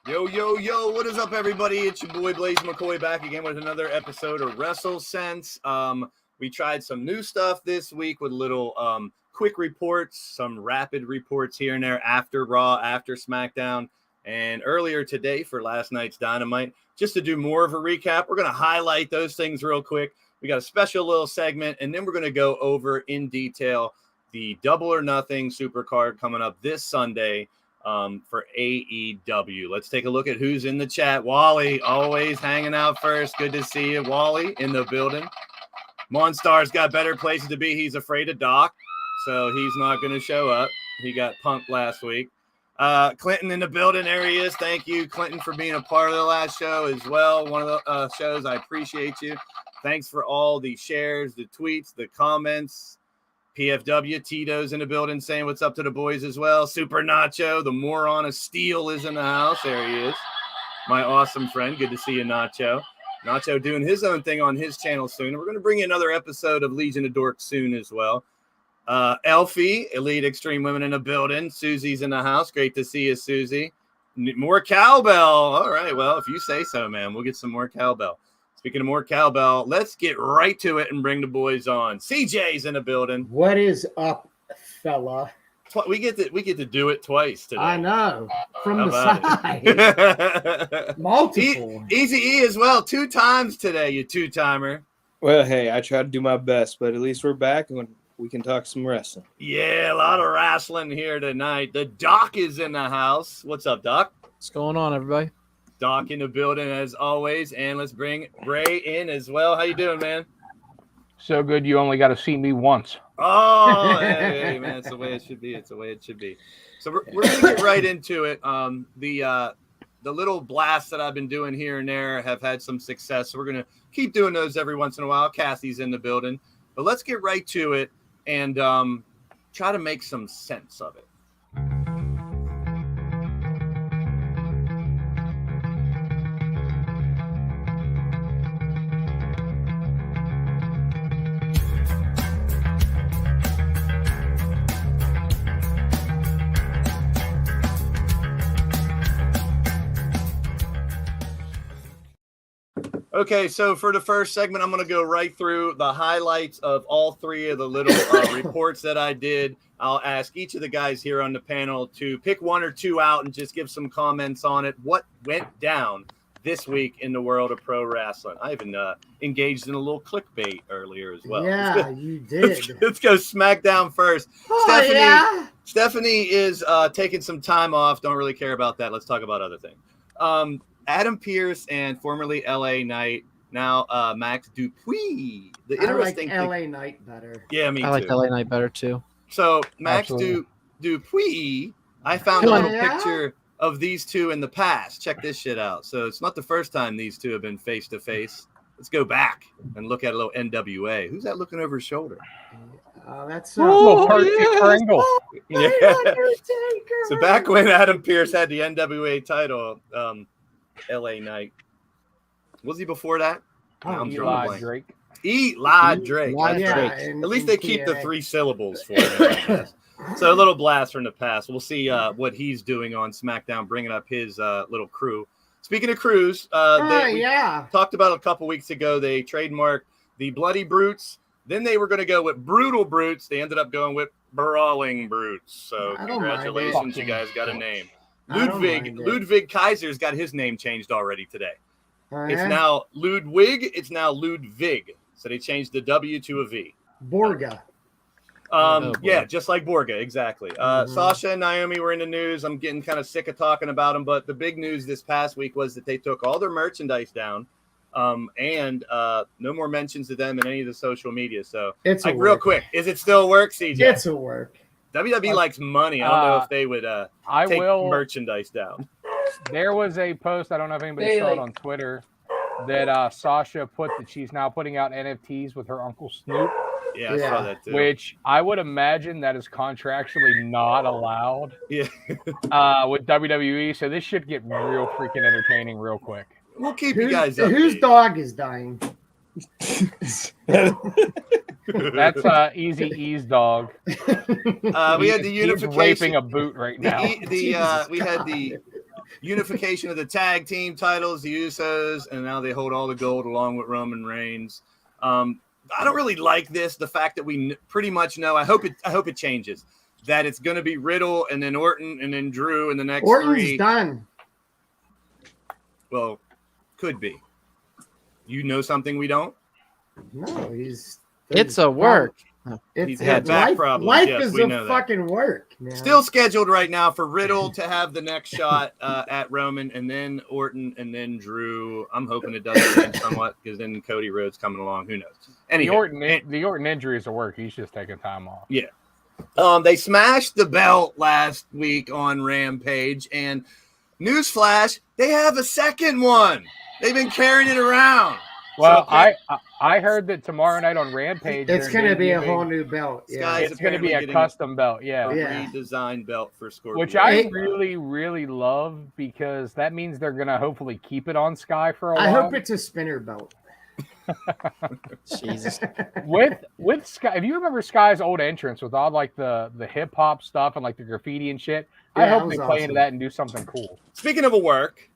Yo, what is up, everybody? It's your boy Blaze McCoy back again with another episode of WrestleSense. We tried some new stuff this week with little quick reports, some rapid reports here and there after Raw, after SmackDown, and earlier today for last night's Dynamite. Just to do more of a recap, we're going to highlight those things real quick. We got a special little segment, and then we're going to go over in detail the Double or Nothing Supercard coming up this Sunday for AEW. Let's take a look at who's in the chat. Wally, always hanging out first. Good to see you, Wally, in the building. Monstar's got better places to be. He's afraid of Doc, so he's not going to show up. He got punked last week. Clinton in the building. There he is. Thank you, Clinton, for being a part of the last show as well. One of the shows. I appreciate you. Thanks for all the shares, the tweets, the comments. PFW, Tito's in the building saying what's up to the boys as well. Super Nacho, the moron of steel, is in the house. There he is. My awesome friend. Good to see you, Nacho. Nacho doing his own thing on his channel soon. And we're going to bring you another episode of Legion of Dork soon as well. Elfie, Elite Extreme Women in the building. Susie's in the house. Great to see you, Susie. More cowbell. All right. Well, if you say so, man, we'll get some more cowbell. Speaking of more cowbell, let's get right to it and bring the boys on. CJ's in the building. What is up, fella? We get to do it twice today. I know. From the side. Multiple. Easy E as well. 2 times today, you 2-timer. Well, hey, I try to do my best, but at least we're back and we can talk some wrestling. Yeah, a lot of wrestling here tonight. The Doc is in the house. What's up, Doc? What's going on, everybody? Doc in the building as always, and let's bring Ray in as well. How you doing, man? So good, you only got to see me once. Oh, hey, man, it's the way it should be. It's the way it should be. So we're gonna get right into it. The little blasts that I've been doing here and there have had some success. So we're gonna keep doing those every once in a while. Kathy's in the building, but let's get right to it and try to make some sense of it. Okay, so for the first segment, I'm going to go right through the highlights of all 3 of the little reports that I did. I'll ask each of the guys here on the panel to pick 1 or 2 out and just give some comments on it. What went down this week in the world of pro wrestling? I even engaged in a little clickbait earlier as well. Yeah, you did. Let's go SmackDown first. Oh, Stephanie is taking some time off. Don't really care about that. Let's talk about other things. Adam Pearce and formerly LA Knight, now Max Dupuis. The interesting I like LA Knight better. Yeah, me too. I like LA Knight better too. So Max Dupuis, I found a little picture of these two in the past. Check this shit out. So it's not the first time these two have been face to face. Let's go back and look at a little NWA. Who's that looking over his shoulder? That's Kringle. Yeah. So back when Adam Pearce had the NWA title, LA Knight. Was he before that? Eli Drake. Eli Drake. At least they keep the 3 syllables for him. So a little blast from the past. We'll see what he's doing on SmackDown, bringing up his little crew. Speaking of crews, we talked about a couple weeks ago, they trademarked the Bloody Brutes. Then they were going to go with Brutal Brutes. They ended up going with Brawling Brutes. So congratulations, you guys got a name. Ludwig Kaiser's got his name changed already today. It's now Ludwig. It's now Ludwig. So they changed the W to a V. Borga. Yeah, just like Borga, exactly. Sasha and Naomi were in the news. I'm getting kind of sick of talking about them, but the big news this past week was that they took all their merchandise down, and no more mentions of them in any of the social media. So it's like real quick, is it still work, CJ? It's a work. WWE likes money. I don't know if they would take merchandise down. There was a post, I don't know if anybody saw it on Twitter, that Sasha put that she's now putting out NFTs with her Uncle Snoop. Yeah, I saw that too. Which I would imagine that is contractually not allowed with WWE. So this should get real freaking entertaining real quick. We'll keep you guys up. Whose dog is dying? That's Easy E's dog. We had the unification. He's raping a boot right now. We had unification of the tag team titles, the Usos, and now they hold all the gold along with Roman Reigns. I don't really like this. The fact that we pretty much know. I hope it changes. That it's going to be Riddle and then Orton and then Drew in the next Orton's three. done. Well, could be. You know something we don't? No, It's a work. He's had back problems. Life Yes, is we a know that. fucking work, man. Still scheduled right now for Riddle to have the next shot at Roman, and then Orton, and then Drew. I'm hoping it does change somewhat because then Cody Rhodes coming along. Who knows? Anyway, The Orton injury is a work. He's just taking time off. Yeah. They smashed the belt last week on Rampage, and newsflash, they have a second one. They've been carrying it around. Well, I heard that tomorrow night on Rampage, it's going to be a whole new belt. Yeah. It's going to be a custom belt. Yeah. A redesigned belt for Scorpio. Which I really, really love because that means they're going to hopefully keep it on Sky for a while. I hope it's a spinner belt. Jesus. With Sky, if you remember Sky's old entrance with all like the hip hop stuff and like the graffiti and shit, Yeah, I hope that they was play awesome. into that and do something cool. Speaking of a work,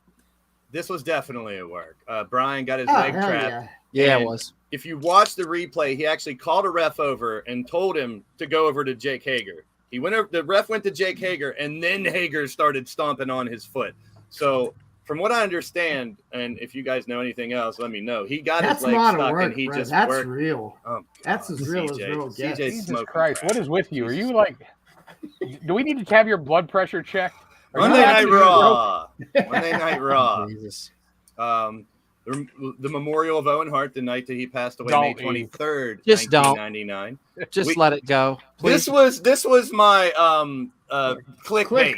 this was definitely a work. Brian got his leg hell trapped. Yeah, And it was. If you watch the replay, he actually called a ref over and told him to go over to Jake Hager. He went over, the ref went to Jake Hager, and then Hager started stomping on his foot. So, from what I understand, and if you guys know anything else, let me know. He got That's his leg not a stuck, work, and he bro. just That's worked. real. Oh, That's as real as real gets. CJ Jesus smoking Christ, crack. what is with you? Are you like? Do we need to have your blood pressure checked? Are you Monday Night actually- Raw. Monday Night Raw. Jesus. The memorial of Owen Hart, the night that he passed away, Don't May leave. 23rd, Just don't. 1999. Just let it go. Please. This was my clickbait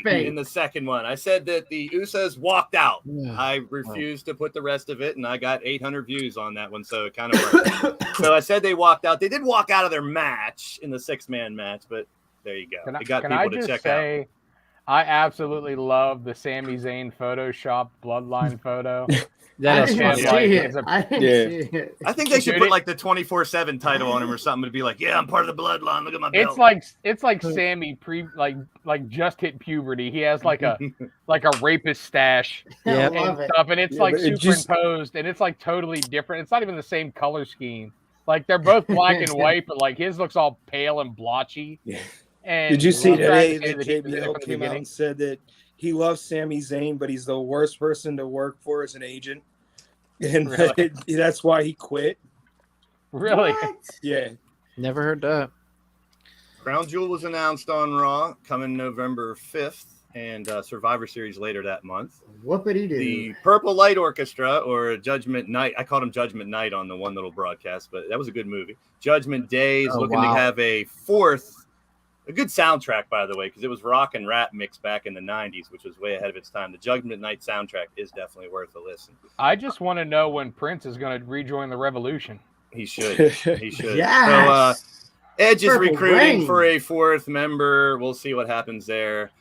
Clickbait. in the second one. I said that the Usos walked out. Yeah. I refused to put the rest of it, and I got 800 views on that one, so it kind of worked. So I said they walked out. They did walk out of their match in the 6-man match, but there you go. It got people to check out. I absolutely love the Sami Zayn Photoshop bloodline photo. That is I funny. didn't see it. It's a- I didn't Yeah. see it. I think they should Dude, put it- like the 24/7 title on him or something to be like, yeah, I'm part of the bloodline. Look at my belt. It's like Sammy like just hit puberty. He has like a rapist stash Yeah. I love and it. stuff, and it's Yeah, like but it superimposed, and it's like totally different. It's not even the same color scheme. Like they're both black and white, but like his looks all pale and blotchy. Yeah. And Did you see I'm trying today to say that he was in it JBL from the came out beginning. and said that he loves Sami Zayn, but he's the worst person to work for as an agent, and Really? that's why he quit. Really? What? Yeah, Never heard that. Crown Jewel was announced on Raw coming November 5th, and Survivor Series later that month. Whoopity doo. The Purple Light Orchestra, or Judgment Night, I called him Judgment Night on the one little broadcast, but that was a good movie. Judgment Day is Oh, looking wow. to have a good soundtrack, by the way, because it was rock and rap mixed back in the 90s, which was way ahead of its time. The Judgment Night soundtrack is definitely worth a listen. I just want to know when Prince is going to rejoin the revolution. He should. He should. Yes. So, Edge is Purple recruiting Rain. for a 4th member. We'll see what happens there.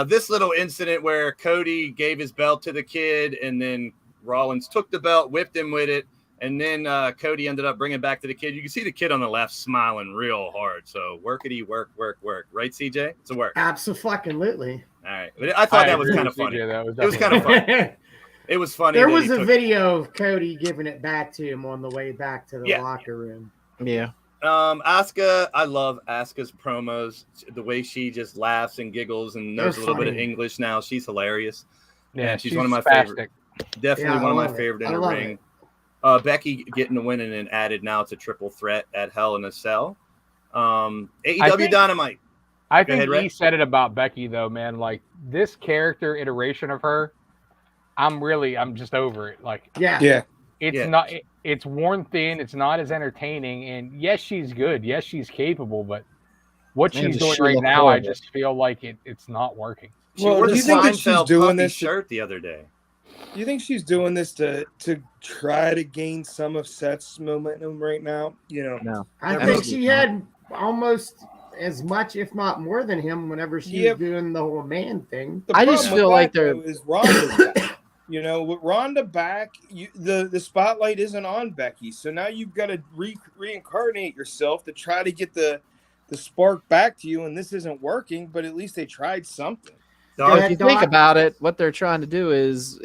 This little incident where Cody gave his belt to the kid, and then Rollins took the belt, whipped him with it, and then Cody ended up bringing it back to the kid. You can see the kid on the left smiling real hard. So workity, work. Right, CJ? It's a work. Absolutely. All right. But I thought that was agree kind of with funny. CJ, that It was kind of funny. It was funny. There that was he a took- video of Cody giving it back to him on the way back to the Yeah. locker room. Yeah. Asuka, I love Asuka's promos. The way she just laughs and giggles and knows They're a little bit of funny. English now. She's hilarious. Yeah, she's one of my favorite. spastic. Definitely Yeah, one of I my love it. favorite in I the love ring. Becky getting the win and then added now to Triple Threat at Hell in a Cell. AEW think- Dynamite. I Go think ahead, Ray. he said it about Becky though, man. Like this character iteration of her, I'm just over it. Like Yeah. yeah. it's Yeah. not. It's worn thin. It's not as entertaining. And yes, she's good. Yes, she's capable. But what Man, she's does doing she right look now, I horrible. just feel like it's not working. She Well, wore do the you think that she's Seinfeld doing puffy this to- shirt the other day. Do you think she's doing this to try to gain some of Seth's momentum right now? You know, No. I They're think both- she had almost as much, if not more than him, whenever she Yep. was doing the whole man thing. the I just problem feel with like that, they're- though, is Ronda's back. You know, with Ronda back, the spotlight isn't on Becky, so now you've got to reincarnate yourself to try to get the spark back to you, and this isn't working. But at least they tried something. Dog, If you think about it, what they're trying to do is,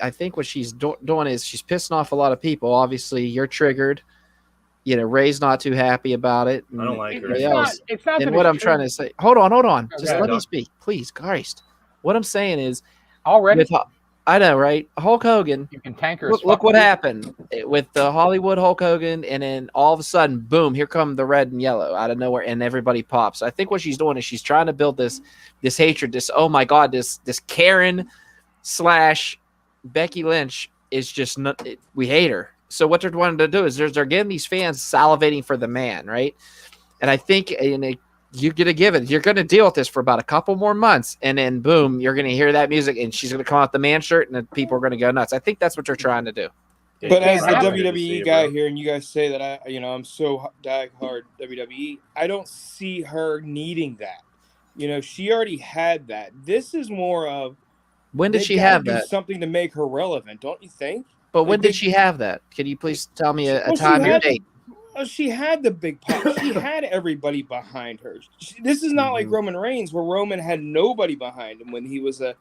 I think what she's doing is she's pissing off a lot of people. Obviously, you're triggered. Ray's not too happy about it. I don't like her. It's not. And that what it's I'm trying true. to say, hold on. Okay. Just let me speak, please, Christ. What I'm saying is, Already, I know, right? Hulk Hogan. you can tanker. As Look fuck what with it. happened with the Hollywood Hulk Hogan, and then all of a sudden, boom! Here come the red and yellow out of nowhere, and everybody pops. I think what she's doing is she's trying to build this hatred. This oh my god, this Karen / Becky Lynch is just not. We hate her. So what they're wanting to do is they're getting these fans salivating for the man, right? And I think you're going to give it. You're going to deal with this for about a couple more months, and then boom, you're going to hear that music, and she's going to come out the man shirt, and then people are going to go nuts. I think that's what they're trying to do. But as the Yeah, WWE guy here, and you guys say that I'm so diehard WWE, I don't see her needing that. She already had that. This is more of when did she have that? Something to make her relevant, don't you think? But when did she have that? Can you please tell me a time and date? She had the big pop. She had everybody behind her. This is not like Roman Reigns, where Roman had nobody behind him when he was a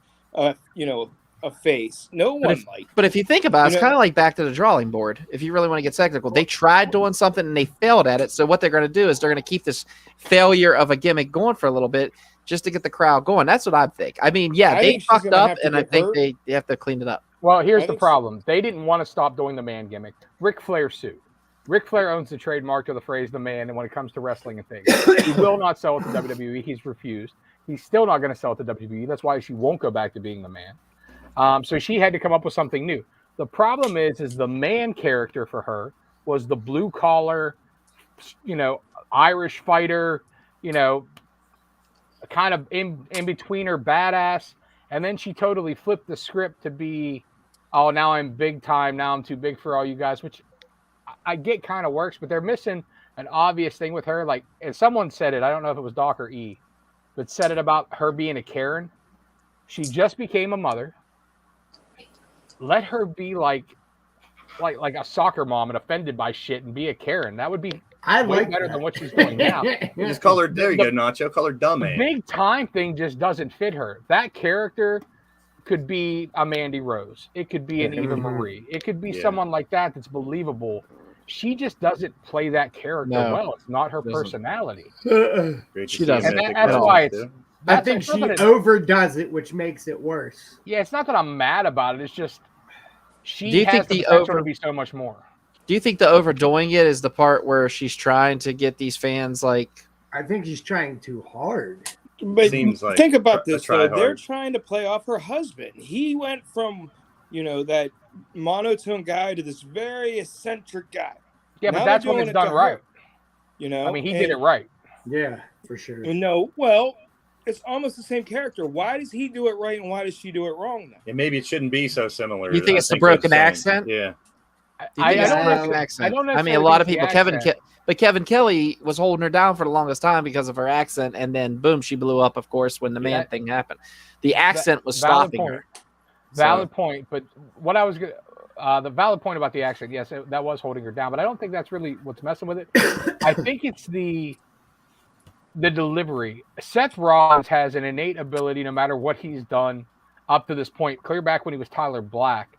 face. No one liked. But if you think about it, it's kind of like back to the drawing board. If you really want to get technical, they tried doing something and they failed at it. So what they're going to do is they're going to keep this failure of a gimmick going for a little bit just to get the crowd going. That's what I think. I mean, yeah, they fucked up, and I think they have to clean it up. Well, here's the problem. They didn't want to stop doing the man gimmick. Ric Flair sued. Ric Flair owns the trademark of the phrase "the man," and when it comes to wrestling and things, he will not sell it to WWE. He's refused. He's still not going to sell it to WWE. That's why she won't go back to being the man. So she had to come up with something new. The problem is the man character for her was the blue collar, Irish fighter, kind of in between her badass, and then she totally flipped the script to be, oh, now I'm big time. Now I'm too big for all you guys, which I get kind of works, but they're missing an obvious thing with her. Like, and someone said it, I don't know if it was Doc or E, but said it about her being a Karen. She just became a mother. Let her be like a soccer mom and offended by shit and be a Karen. That would be way better than what she's doing now. Just call her, there you go, Nacho. Call her dumb. The big time thing just doesn't fit her. That character could be a Mandy Rose. It could be an Eva Marie. It could be someone like that that's believable. She just doesn't play that character well. It's not her personality. She doesn't. And that's why it's. I think she overdoes it, which makes it worse. Yeah, it's not that I'm mad about it. It's just she Do you has think the the potential to be so much more. Do you think the overdoing it is the part where she's trying to get these fans like? I think she's trying too hard. But Seems like think about this, though. hard. They're trying to play off her husband. He went from, that monotone guy to this very eccentric guy. Yeah, but that's when it's done right. He did it right. Yeah, for sure. Well, it's almost the same character. Why does he do it right and why does she do it wrong then? Yeah, maybe it shouldn't be so similar. You think it's the broken accent? Yeah. I don't know. I mean, a lot of people. Kevin Kelly was holding her down for the longest time because of her accent, and then boom, she blew up. Of course, when the man thing happened, the accent was stopping her. Valid point, but what I was the valid point about the accent, yes, that was holding her down, but I don't think that's really what's messing with it. I think it's the delivery. Seth Rollins has an innate ability, no matter what he's done up to this point, clear back when he was Tyler Black,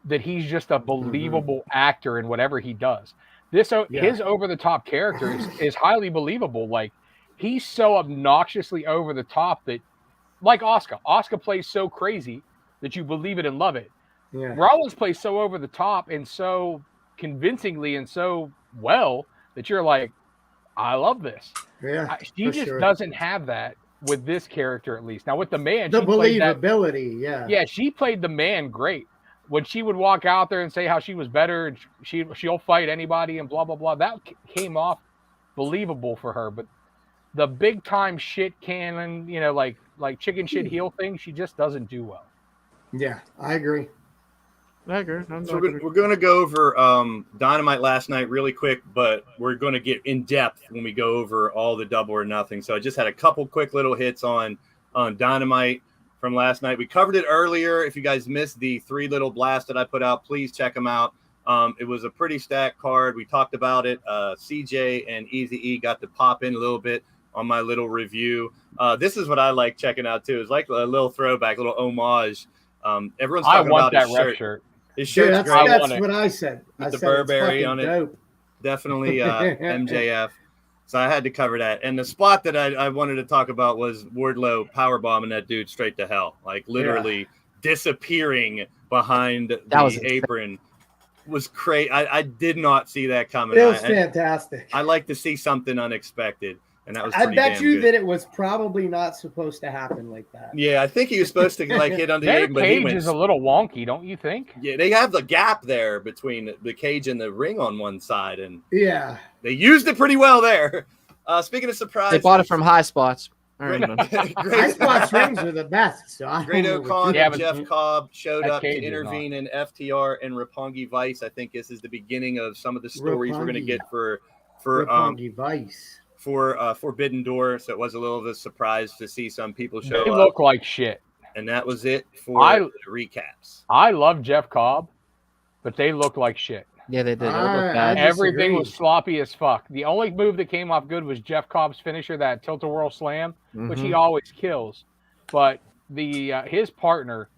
that he's just a believable actor in whatever he does. His over-the-top character is highly believable. Like, he's so obnoxiously over the top that, like Asuka plays so crazy that you believe it and love it. Yeah. Rollins plays so over the top and so convincingly and so well that you're like, I love this. Yeah, she just doesn't have that with this character, at least. Now with the man, the believability, yeah, she played the man great. When she would walk out there and say how she was better and she'll fight anybody and blah blah blah, that came off believable for her. But the big time shit cannon, like chicken shit heel thing, she just doesn't do well. Yeah, I agree. We're going to go over Dynamite last night really quick, but we're going to get in depth when we go over all the Double or Nothing. So I just had a couple quick little hits on Dynamite from last night. We covered it earlier. If you guys missed the 3 little blasts that I put out, please check them out. It was a pretty stacked card. We talked about it. CJ and Eazy-E got to pop in a little bit. on my little review. This is what I like checking out too. It's like a little throwback, a little homage. Everyone's talking about his shirt. His shirt's Dude, great. that's what I said. With I the said Burberry it's on it. dope. Definitely MJF. So I had to cover that. And the spot that I wanted to talk about was Wardlow powerbombing that dude straight to hell, like literally disappearing behind the apron. Was crazy. I did not see that coming. It was fantastic. I like to see something unexpected, and that was. I bet you good. that it was probably not supposed to happen like that. Yeah, I think he was supposed to like hit under the apron, but cage is a little wonky, don't you think? Yeah, they have the gap there between the cage and the ring on one side, and they used it pretty well there. Speaking of surprise, they bought it from High Spots. High Spots rings are the best. So Great O'Con and Jeff Cobb showed up to intervene in FTR and Roppongi Vice. I think this is the beginning of some of the stories we're going to get for Roppongi Vice. For Forbidden Door. So it was a little of a surprise to see some people show up. They look like shit. And that was it for the recaps. I love Jeff Cobb, but they look like shit. Yeah, they did. Everything was sloppy as fuck. The only move that came off good was Jeff Cobb's finisher, that tilt-a-whirl slam, which he always kills. But the his partner,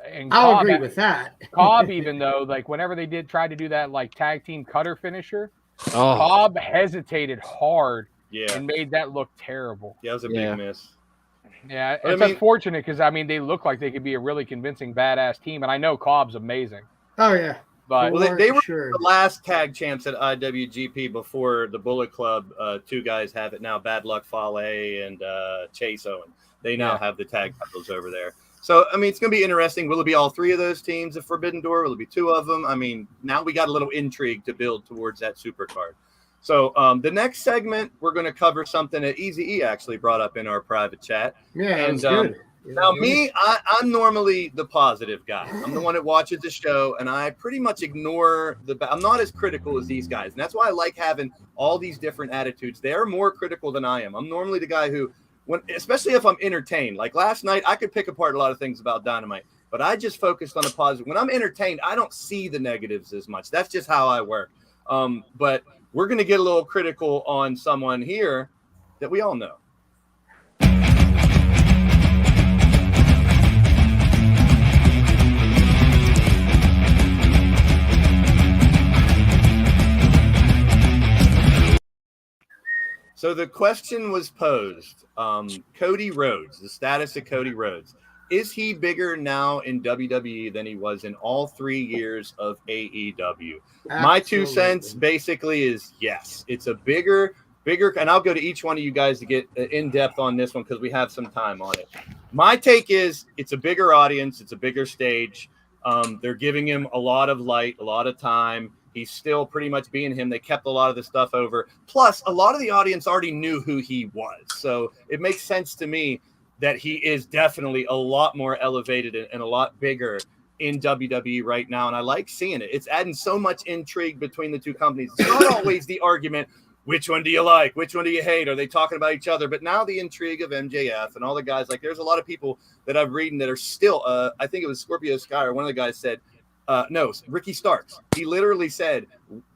and I'll agree with that. Cobb, even though like whenever they tried to do that like tag team cutter finisher, Cobb hesitated hard and made that look terrible. Yeah, it was a big miss. Yeah, it's unfortunate because I mean they look like they could be a really convincing badass team, and I know Cobb's amazing. Oh yeah. But they were the last tag champs at IWGP before the Bullet Club. Two guys have it now, Bad Luck Fale and Chase Owen. They now have the tag titles over there. So, I mean, it's going to be interesting. Will it be all three of those teams of Forbidden Door? Will it be two of them? I mean, now we got a little intrigue to build towards that super card. So the next segment, we're going to cover something that Eazy-E actually brought up in our private chat. Yeah, and good. Now, I'm normally the positive guy. I'm the one that watches the show, and I pretty much ignore I'm not as critical as these guys. And that's why I like having all these different attitudes. They're more critical than I am. I'm normally the guy who, especially if I'm entertained. Like last night, I could pick apart a lot of things about Dynamite, but I just focused on the positive. When I'm entertained, I don't see the negatives as much. That's just how I work. But we're going to get a little critical on someone here that we all know. So the question was posed, Cody Rhodes, the status of Cody Rhodes. Is he bigger now in WWE than he was in all 3 years of AEW? Absolutely. My 2 cents basically is yes. It's a bigger, and I'll go to each one of you guys to get in depth on this one because we have some time on it. My take is it's a bigger audience. It's a bigger stage. They're giving him a lot of light, a lot of time. He's still pretty much being him. They kept a lot of the stuff over. Plus, a lot of the audience already knew who he was. So it makes sense to me that he is definitely a lot more elevated and a lot bigger in WWE right now. And I like seeing it. It's adding so much intrigue between the two companies. It's not always the argument, which one do you like? Which one do you hate? Are they talking about each other? But now the intrigue of MJF and all the guys, like there's a lot of people that I've read that are still, I think it was Scorpio Sky or one of the guys said, no, Ricky Starks. He literally said,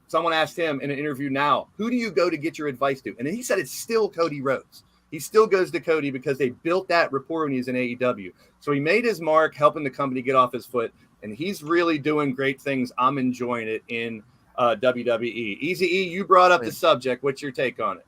someone asked him in an interview now, who do you go to get your advice to? And then he said it's still Cody Rhodes. He still goes to Cody because they built that rapport when he was in AEW. So he made his mark, helping the company get off his foot, and he's really doing great things. I'm enjoying it in WWE. Eazy-E, you brought up the subject. What's your take on it?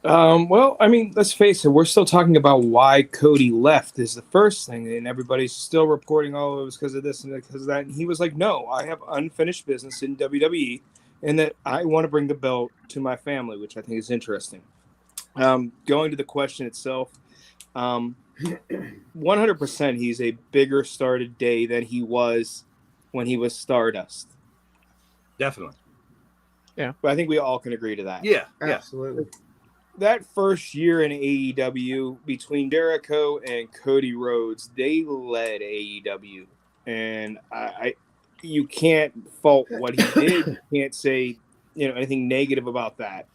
Well, I mean, let's face it. We're still talking about why Cody left is the first thing, and everybody's still reporting, oh, it was because of this and because of that. And he was like, no, I have unfinished business in WWE, and that I want to bring the belt to my family, which I think is interesting. Going to the question itself, 100% he's a bigger star today than he was when he was Stardust. Definitely. Yeah. But I think we all can agree to that. Yeah. Absolutely. That first year in AEW between Jericho and Cody Rhodes, they led AEW, and you can't fault what he did. You can't say anything negative about that.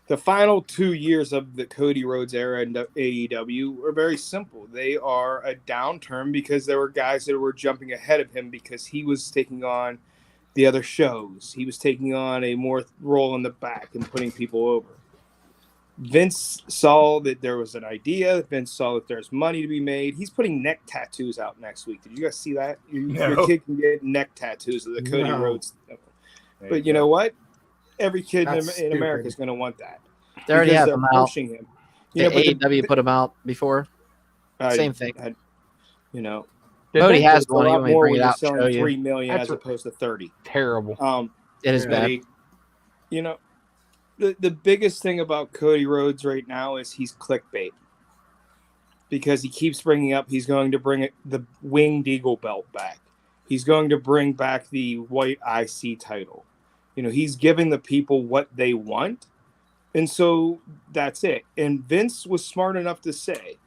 The final 2 years of the Cody Rhodes era in AEW were very simple. They are a downturn because there were guys that were jumping ahead of him because he was taking on the other shows. He was taking on a more role in the back and putting people over. Vince saw that there was an idea. Vince saw that there's money to be made. He's putting neck tattoos out next week. Did you guys see that? Your kid can get neck tattoos of the Cody Rhodes. But you know what? Every kid in America is going to want that. They already have them out. Pushing him. AEW put them out before. Same thing. Cody has one. A lot more when you're selling 3 million as opposed to 30. Terrible. It is bad. The biggest thing about Cody Rhodes right now is he's clickbait. Because he keeps bringing up he's going to bring the Winged Eagle belt back. He's going to bring back the White IC title. He's giving the people what they want. And so that's it. And Vince was smart enough to say,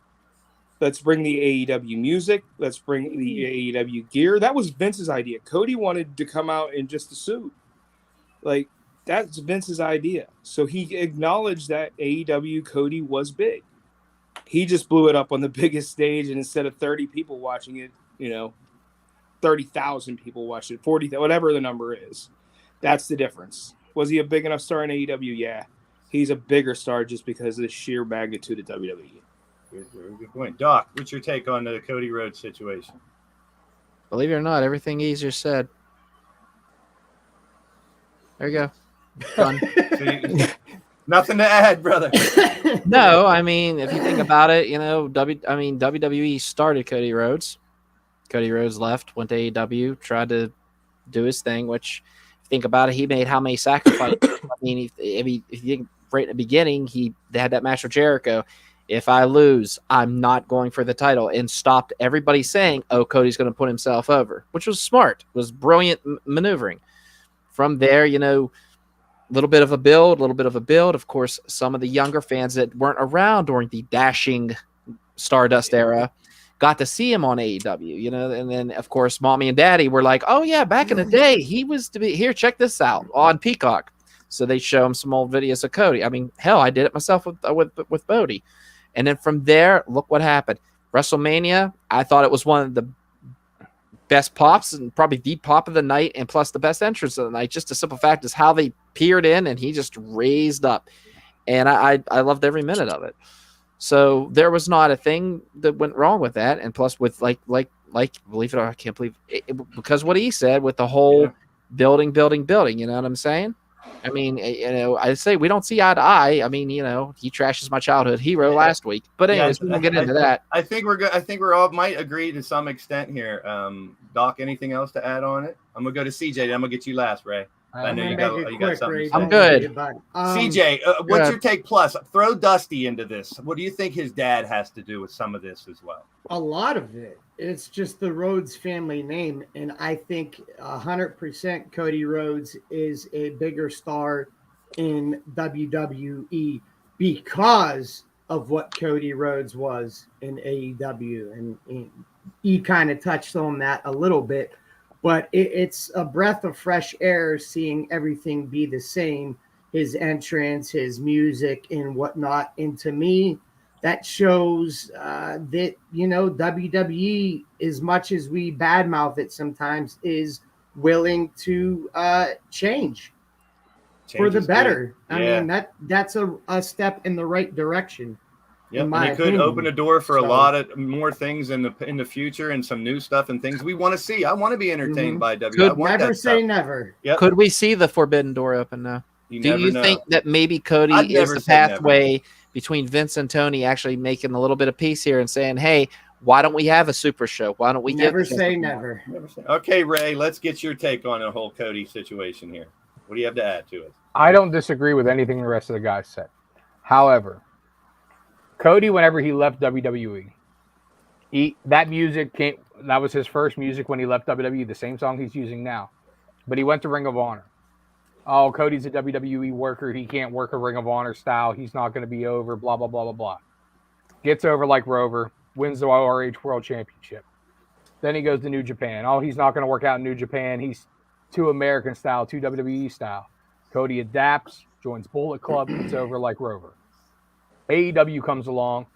let's bring the AEW music. Let's bring the AEW gear. That was Vince's idea. Cody wanted to come out in just a suit. That's Vince's idea. So he acknowledged that AEW Cody was big. He just blew it up on the biggest stage. And instead of 30 people watching it, 30,000 people watched it, 40, whatever the number is. That's the difference. Was he a big enough star in AEW? Yeah. He's a bigger star just because of the sheer magnitude of WWE. Good point. Doc, what's your take on the Cody Rhodes situation? Believe it or not, everything he just said. There you go. Done. Nothing to add, brother. No, I mean, if you think about it, WWE started Cody Rhodes. Cody Rhodes left, went to AEW, tried to do his thing, which, if you think about it, he made how many sacrifices? If you think right at the beginning, they had that match with Jericho. If I lose, I'm not going for the title, and stopped everybody saying, oh, Cody's going to put himself over, which was smart. It was brilliant maneuvering. From there, little bit of a build. Of course, some of the younger fans that weren't around during the dashing Stardust era got to see him on AEW, and then, of course, Mommy and Daddy were like, oh, yeah, back in the day, he was to be here. Check this out on Peacock. So they show him some old videos of Cody. I mean, hell, I did it myself with Bodie. And then from there, look what happened. WrestleMania, I thought it was one of the best pops and probably the pop of the night, and plus the best entrance of the night. Just the simple fact is how they peered in and he just raised up. And I loved every minute of it. So there was not a thing that went wrong with that. And plus with like believe it or not, I can't believe it, because what he said with the whole building, you know what I'm saying? I mean, I say we don't see eye to eye. I mean, he trashes my childhood hero last week. But anyways, we won't get into that. I think we're good. I think we're all might agree to some extent here. Doc, anything else to add on it? I'm gonna go to CJ. Then I'm gonna get you last, Ray. I know you got something. Ray, I'm good. CJ, what's your take? Plus, throw Dusty into this. What do you think his dad has to do with some of this as well? A lot of it. It's just the Rhodes family name. And I think 100% Cody Rhodes is a bigger star in WWE because of what Cody Rhodes was in AEW. And he kind of touched on that a little bit. But it's a breath of fresh air seeing everything be the same, his entrance, his music, and whatnot. And to me, that shows that, WWE, as much as we badmouth it sometimes, is willing to change for the better. I mean, that's a step in the right direction. Yeah, and it could open a door for a lot of more things in the future and some new stuff and things we want to see. I want to be entertained by WWE. Never say never. Yep. Could we see the forbidden door open now? Do you think that maybe Cody is the pathway between Vince and Tony actually making a little bit of peace here and saying, hey, why don't we have a super show? Why don't we never say never? Okay, Ray, let's get your take on the whole Cody situation here. What do you have to add to it? I don't disagree with anything the rest of the guys said. However, Cody, whenever he left WWE, that was his first music when he left WWE, the same song he's using now. But he went to Ring of Honor. Oh, Cody's a WWE worker. He can't work a Ring of Honor style. He's not going to be over, blah, blah, blah, blah, blah. Gets over like Rover, wins the RH World Championship. Then he goes to New Japan. Oh, he's not going to work out in New Japan. He's too American style, too WWE style. Cody adapts, joins Bullet Club, gets over like Rover. AEW comes along.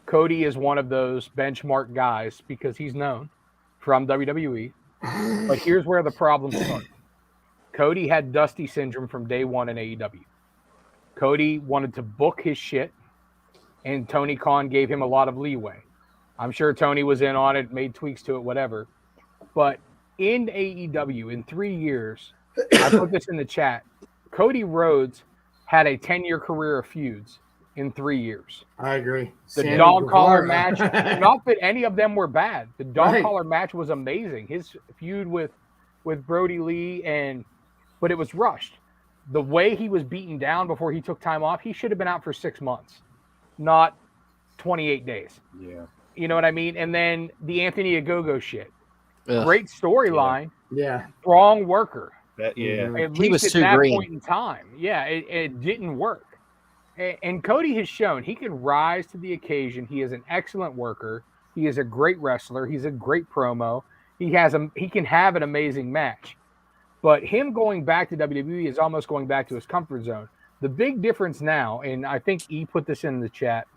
Cody is one of those benchmark guys because he's known from WWE. But here's where the problem starts. Cody had Dusty syndrome from day one in AEW. Cody wanted to book his shit, and Tony Khan gave him a lot of leeway. I'm sure Tony was in on it, made tweaks to it, whatever. But in AEW, in 3 years, I put this in the chat, Cody Rhodes had a 10-year career of feuds in 3 years. I agree. The Sammy dog collar Guevara. match, not that any of them were bad. The dog Right. collar match was amazing. His feud with Brody Lee, but it was rushed. The way he was beaten down before he took time off, he should have been out for 6 months, not 28 days. Yeah. You know what I mean? And then the Anthony Ogogo shit. Ugh. Great storyline. Yeah. Strong worker. Yeah. Mhm. At He was least too at that green. point in time. Yeah, it didn't work. And Cody has shown he can rise to the occasion. He is an excellent worker. He is a great wrestler. He's a great promo. He can have an amazing match. But him going back to WWE is almost going back to his comfort zone. The big difference now, and I think E put this in the chat,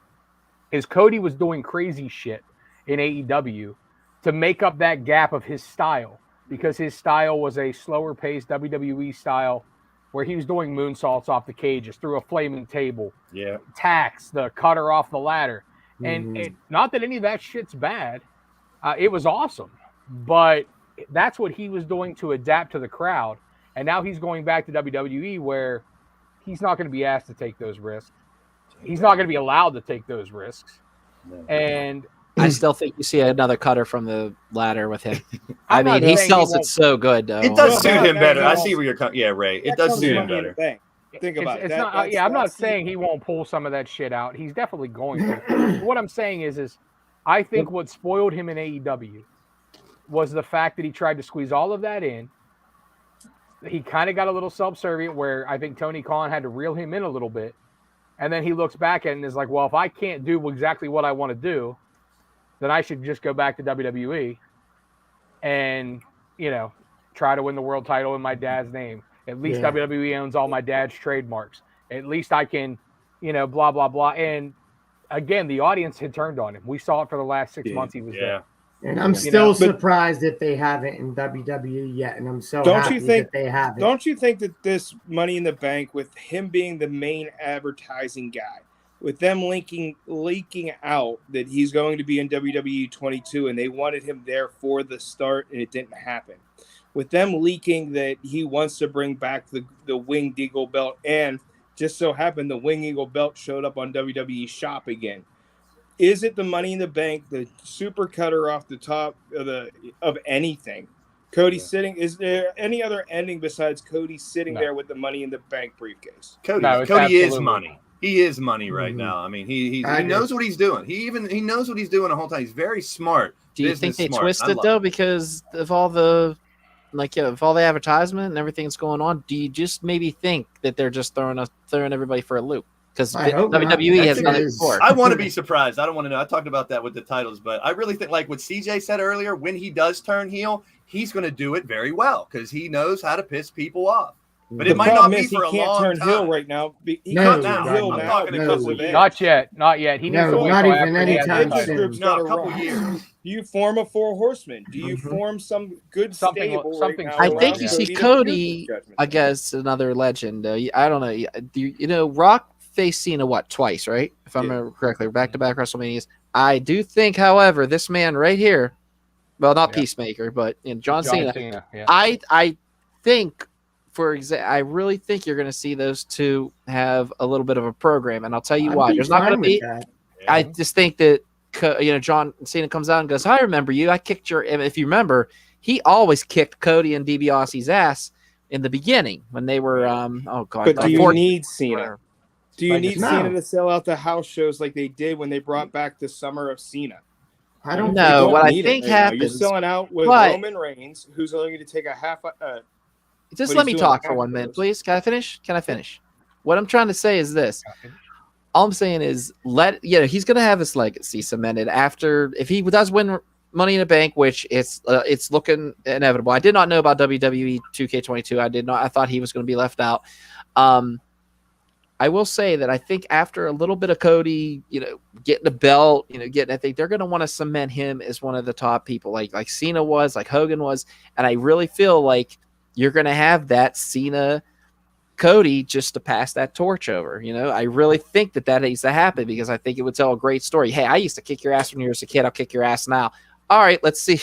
is Cody was doing crazy shit in AEW to make up that gap of his style, because his style was a slower paced WWE style where he was doing moonsaults off the cages, through a flaming table, Yeah. tacks, the cutter off the ladder. And Mhm. not that any of that shit's bad. It was awesome. But that's what he was doing to adapt to the crowd. And now he's going back to WWE where he's not going to be asked to take those risks. He's not going to be allowed to take those risks. And I still think you see another cutter from the ladder with him. I I'm not mean, he saying sells he it won't- so good, though. It does Well, suit him that- better. I that- see where you're coming. Yeah, Ray. It That does comes suit with him Money in the better. Bank. Think about it. it's That- not, that's- I'm not that's the- saying he won't pull some of that shit out. He's definitely going to. What I'm saying is I think what spoiled him in AEW was the fact that he tried to squeeze all of that in. He kind of got a little subservient where I think Tony Khan had to reel him in a little bit. And then he looks back at it and is like, well, if I can't do exactly what I want to do, then I should just go back to WWE and, try to win the world title in my dad's name. At least Yeah. WWE owns all my dad's trademarks. At least I can, blah, blah, blah. And again, the audience had turned on him. We saw it for the last 6 Yeah. months he was Yeah. there. And I'm You still know, but- surprised if they haven't in WWE yet. And I'm so Don't happy you think- that they haven't. Don't you think that this Money in the Bank, with him being the main advertising guy, with them leaking out that he's going to be in WWE 22 and they wanted him there for the start and it didn't happen, with them leaking that he wants to bring back the Winged Eagle belt, and just so happened the Winged Eagle belt showed up on WWE Shop again. Is it the Money in the Bank, the super cutter off the top of anything? Cody sitting. Is there any other ending besides Cody sitting No. there with the Money in the Bank briefcase? Cody No, it's is absolutely- money. He is money right Mhm. now. I mean, he I agree. knows what he's doing. He knows what he's doing the whole time. He's very smart. Do you think business they smart. twist I it love though because of all the of all the advertisement and everything that's going on? Do you just maybe think that they're just throwing everybody for a loop? Because I hope not. WWE I has think done it it is. before. I want to be surprised. I don't want to know. I talked about that with the titles, but I really think, like what CJ said earlier, when he does turn heel, he's going to do it very well because he knows how to piss people off. But The it might not problem be is for a he can't long turn time. heel right now. He No, can't now. turn heel I'm now talking because no. of Edge. Not yet. Not yet. He needs No, to wait not till even after he has anytime the Edge's title. soon. group's No, got a to couple run. years. Do you form a Four Horsemen? Do you Mhm. form some good Something- stable something right now? I around think around you that. see to Cody, use the Judgment I Day? guess, another legend. I don't know. Rock faced Cena twice, right? If I Yeah. remember correctly, back-to-back WrestleManias. I do think, however, this man right here, well, not Yeah. Peacemaker, but John Cena. Yeah. I think, I really think you're going to see those two have a little bit of a program, and I'll tell you I'd why. be There's not going to fine be. with that. I just think that John Cena comes out and goes, "I remember you. I kicked your." And if you remember, he always kicked Cody and DiBiase's ass in the beginning when they were. Oh God! But do you 14 need Cena? Do you Like need no. Cena to sell out the house shows like they did when they brought back the Summer of Cena? I don't No, You don't what I need it think right now. You're happens- selling out with but- Roman Reigns, who's only going to take a half. Just But let he's me doing talk the for 1 half minute, of those. please. Can I finish? What I'm trying to say is this. All I'm saying is he's going to have his legacy cemented after, if he does win Money in the Bank, which it's looking inevitable. I did not know about WWE 2K22. I thought he was going to be left out. I will say that I think after a little bit of Cody, getting the belt, I think they're going to want to cement him as one of the top people, like Cena was, like Hogan was, and I really feel like you're going to have that Cena Cody just to pass that torch over. I really think that needs to happen because I think it would tell a great story. Hey, I used to kick your ass when you were a kid. I'll kick your ass now. All right, let's see.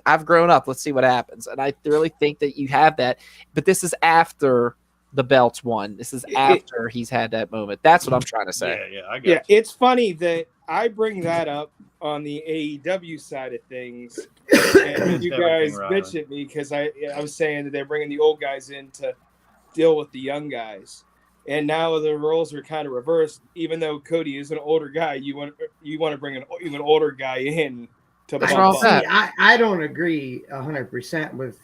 I've grown up. Let's see what happens. And I really think that you have that. But this is after the belt's won. This is after he's had that moment. That's what I'm trying to say. Yeah, I get It's funny that I bring that up on the AEW side of things, and you guys bitch at me because I was saying that they're bringing the old guys in to deal with the young guys, and now the roles are kind of reversed. Even though Cody is an older guy, you want to bring an even older guy in to bump up. I don't agree 100% with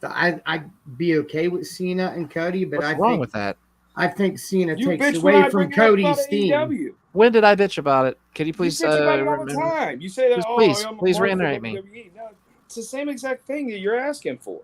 the. I'd be okay with Cena and Cody, but What's wrong with that? I think Cena takes away from Cody's steam. When did I bitch about it? Can you please? You bitch about it all the time. You say that. Please reiterate me. No, it's the same exact thing that you're asking for.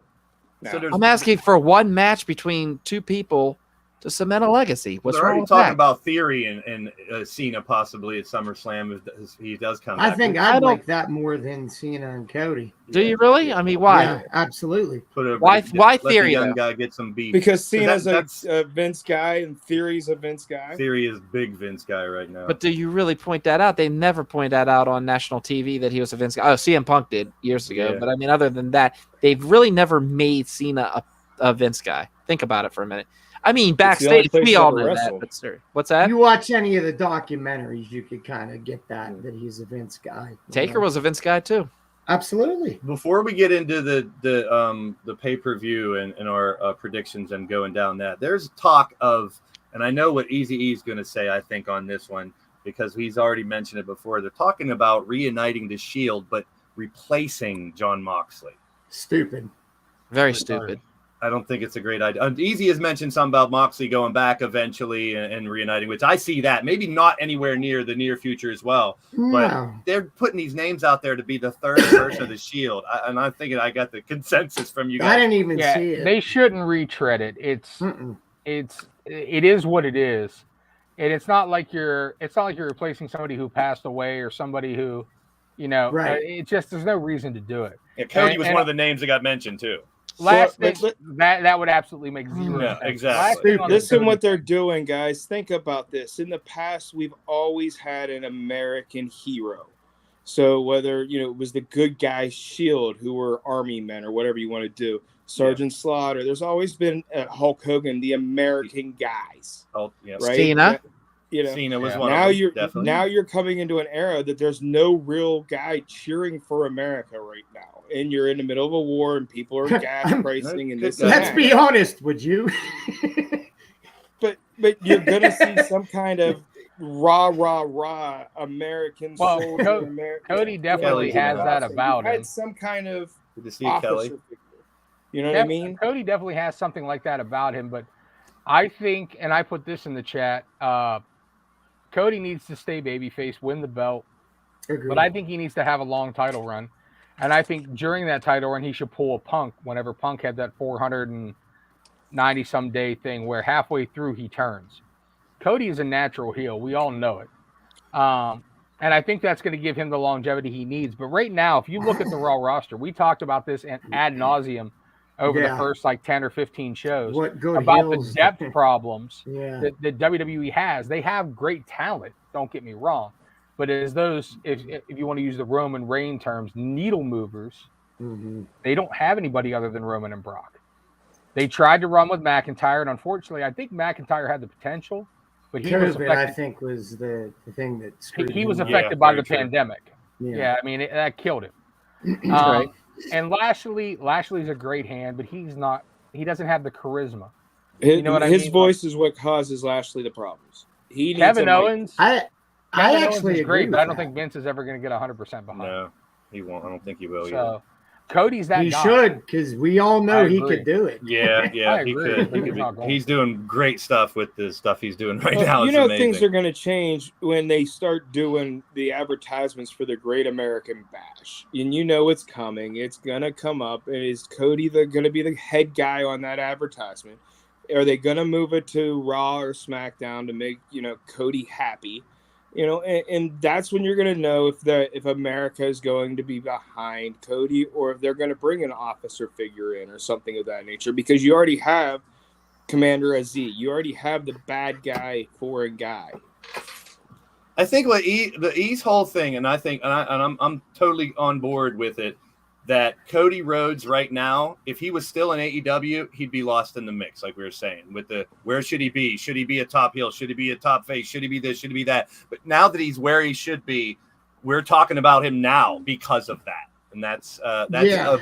So I'm asking for one match between two people to cement a legacy. What's they're wrong already with talking that? about Theory and Cena possibly at SummerSlam if he does come back. I think I'd like that more than Cena and Cody. Do you really? I mean, why? Yeah, absolutely. Why let Theory? the young guy get some beef because Cena's a Vince guy and Theory's a Vince guy. Theory is big Vince guy right now. But do you really point that out? They never point that out on national TV that he was a Vince guy. Oh, CM Punk did years ago. Yeah. But I mean, other than that, they've really never made Cena a Vince guy. Think about it for a minute. I mean, backstage, we all know that. But sir, what's that? If you watch any of the documentaries, you could kind of get that he's a Vince guy. Taker was a Vince guy too. Absolutely. Before we get into the pay-per-view and our predictions and going down that, there's talk of, and I know what Eazy-E is going to say, I think, on this one, because he's already mentioned it before. They're talking about reuniting the Shield, but replacing Jon Moxley. Stupid. Very stupid. I don't think it's a great idea. Easy has mentioned something about Moxley going back eventually and reuniting, which I see that. Maybe not anywhere near the near future as well. But they're putting these names out there to be the third person of the Shield. And I'm thinking I got the consensus from you guys. I didn't even see it. They shouldn't retread it. It is what it is. And it's not like you're replacing somebody who passed away or somebody who, right. It just, there's no reason to do it. Yeah, Cody was one of the names that got mentioned too. That would absolutely make zero sense. Exactly. Listen what they're doing, guys. Think about this. In the past, we've always had an American hero. So whether it was the good guy Shield, who were army men or whatever you want to do, Sergeant Slaughter. There's always been Hulk Hogan, the American guys. Oh, yeah. Right? Cena. Cena was one of them. Now you're coming into an era that there's no real guy cheering for America right now, and you're in the middle of a war and people are gas pricing and this. Let's be honest, would you? but you're gonna see some kind of rah American. Cody definitely has that about him. Had some kind of Kelly. Figure. You know what I mean? Cody definitely has something like that about him, but I think, and I put this in the chat. Cody needs to stay babyface, win the belt. Agreed. But I think he needs to have a long title run. And I think during that title run, he should pull a Punk whenever Punk had that 490-some day thing where halfway through he turns. Cody is a natural heel. We all know it. And I think that's going to give him the longevity he needs. But right now, if you look at the Raw roster, we talked about this ad nauseum over the first 10 or 15 shows about the depth problems that WWE has. They have great talent, don't get me wrong. But as those, if you want to use the Roman Reigns terms, needle movers, they don't have anybody other than Roman and Brock. They tried to run with McIntyre, and unfortunately, I think McIntyre had the potential, but he was affected. I think was the thing that screwed he was him. affected by the pandemic. Yeah, I mean that killed him. Right. And Lashley's a great hand, but he doesn't have the charisma. His voice is what causes Lashley the problems. Kevin Owens. I actually agree, great, but I don't think Vince is ever going to get 100% behind. No, he won't. I don't think he will. So Cody's that he guy. Should, because we all know he could do it. Yeah, he could. He's doing great stuff with the stuff he's doing right now. Things are going to change when they start doing the advertisements for the Great American Bash, and it's coming. It's going to come up. And is Cody going to be the head guy on that advertisement? Are they going to move it to Raw or SmackDown to make Cody happy? And that's when you're going to know if America is going to be behind Cody or if they're going to bring an officer figure in or something of that nature, because you already have Commander Aziz. You already have the bad guy foreign guy. I think what the E's whole thing, and I'm totally on board with it, that Cody Rhodes right now, if he was still in AEW, he'd be lost in the mix, like we were saying, with the where should he be? Should he be a top heel? Should he be a top face? Should he be this? Should he be that? But now that he's where he should be, we're talking about him now because of that. And that's a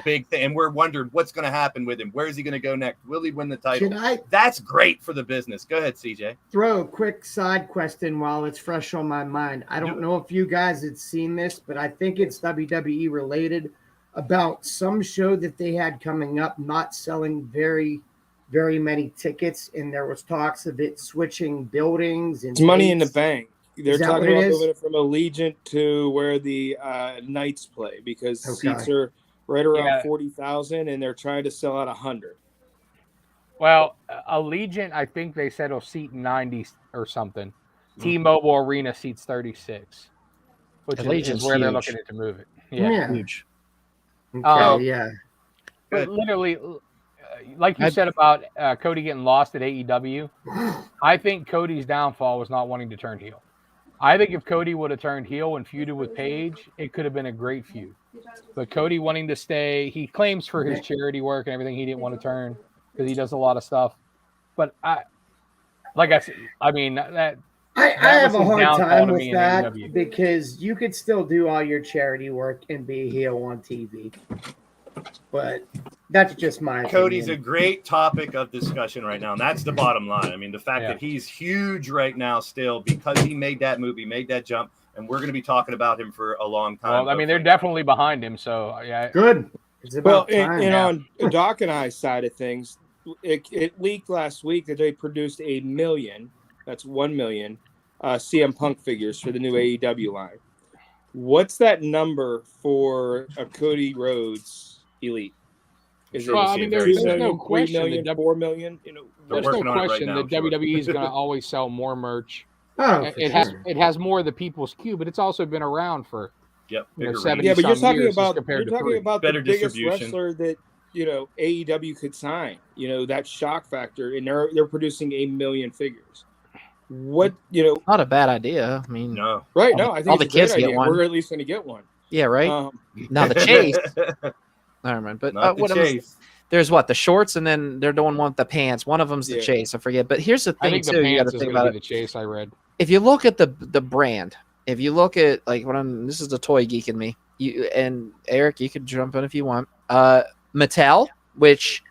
big thing. And we're wondering what's going to happen with him. Where is he going to go next? Will he win the title? That's great for the business. Go ahead, CJ. Throw a quick side question while it's fresh on my mind. I don't know if you guys had seen this, but I think it's WWE related about some show that they had coming up not selling very, very many tickets. And there was talks of it switching buildings. And it's Money in the Bank. They're talking about moving it from Allegiant to where the Knights play because seats are right around 40,000 and they're trying to sell out 100. Well, Allegiant, I think they said will seat 90 or something. T-Mobile Arena seats 36, which is where they're looking to move it. Yeah. Huge. Okay, But literally, like you said about Cody getting lost at AEW, I think Cody's downfall was not wanting to turn heel. I think if Cody would have turned heel and feuded with Paige, it could have been a great feud. But Cody wanting to stay, he claims for his charity work and everything, he didn't want to turn because he does a lot of stuff. But I have a hard time with that because you could still do all your charity work and be a heel on TV. But that's just my opinion. Cody's a great topic of discussion right now, and that's the bottom line. I mean, the fact that he's huge right now still because he made that move, he made that jump, and we're going to be talking about him for a long time. Well, I mean, they're definitely behind him, so yeah. Good. It's about time. And on Doc and I's side of things, it leaked last week that they produced 1 million, that's 1 million, CM Punk figures for the new AEW line. What's that number for a Cody Rhodes Elite? Is there's no question. 3 million, 4 million. There's no question that WWE is going to always sell more merch. It has more of the people's queue, but it's also been around for 70. Yeah, but you're talking about better the biggest distribution wrestler that AEW could sign. That shock factor, and they're producing 1 million figures. What Not a bad idea. I mean, no, right? No, I think all the kids get one. We're at least going to get one. Yeah, right. Now the chase. Never mind. But there's the shorts, and then they're doing one with the pants. One of them's the chase. I forget. But here's the thing, I think too. You got to think about it. The chase I read. If you look at the brand, if you look at this is the toy geek in me. You and Eric, you could jump in if you want. Mattel, which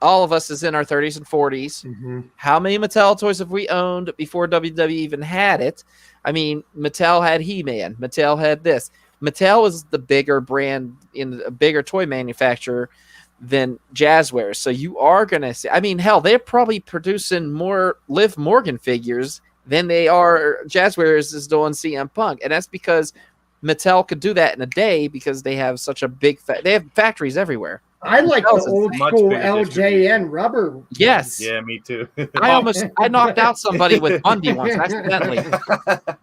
all of us is in our 30s and 40s. Mm-hmm. How many Mattel toys have we owned before WWE even had it? I mean, Mattel had He-Man. Mattel had this. Mattel is the bigger brand in a bigger toy manufacturer than Jazzwares. So you are going to see, I mean, hell, they're probably producing more Liv Morgan figures than they are Jazzwares is doing CM Punk. And that's because Mattel could do that in a day because they have such a big, they have factories everywhere. I like the old school LJN rubber. Yes. Yeah, me too. I knocked out somebody with Undy once accidentally.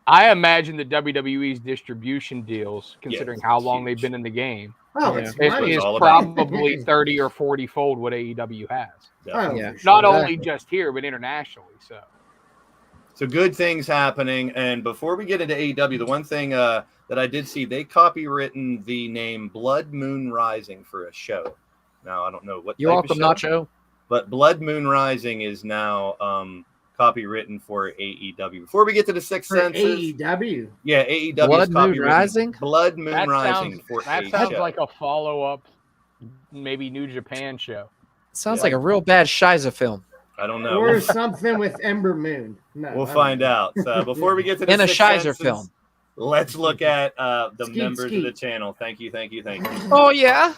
I imagine the WWE's distribution deals, considering how long they've been in the game, is probably 30 or 40 fold what AEW has. Not only just here, but internationally. So good things happening. And before we get into AEW, the one thing that I did see, they copywritten the name Blood Moon Rising for a show. Now, I don't know what you're welcome, Nacho. But Blood Moon Rising is now copywritten for AEW. Before we get to the Sixth Sense, AEW. Yeah, AEW. Blood Moon Rising. Blood Moon Rising. That sounds like a follow-up, maybe New Japan show. Sounds like a real bad Shiza film. I don't know. Or something with Ember Moon. No, we'll find out. So before we get to the in a Sixth Shizer film, let's look at the members of the channel. Thank you. Oh yeah.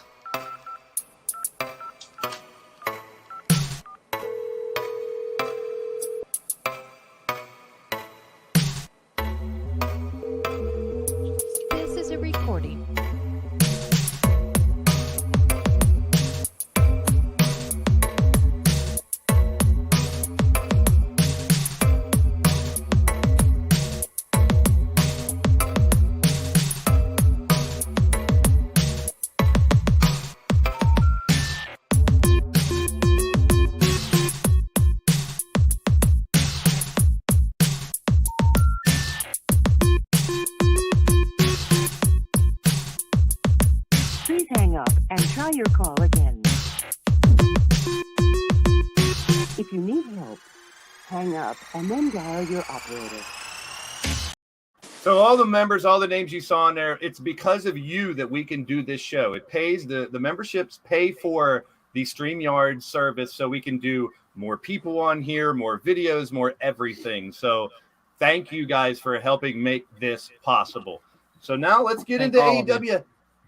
This is a recording. Try your call again. If you need help, hang up and then dial your operator. So all the members, all the names you saw in there, it's because of you that we can do this show. It pays, the memberships pay for the StreamYard service so we can do more people on here, more videos, more everything. So thank you guys for helping make this possible. So now let's get into AEW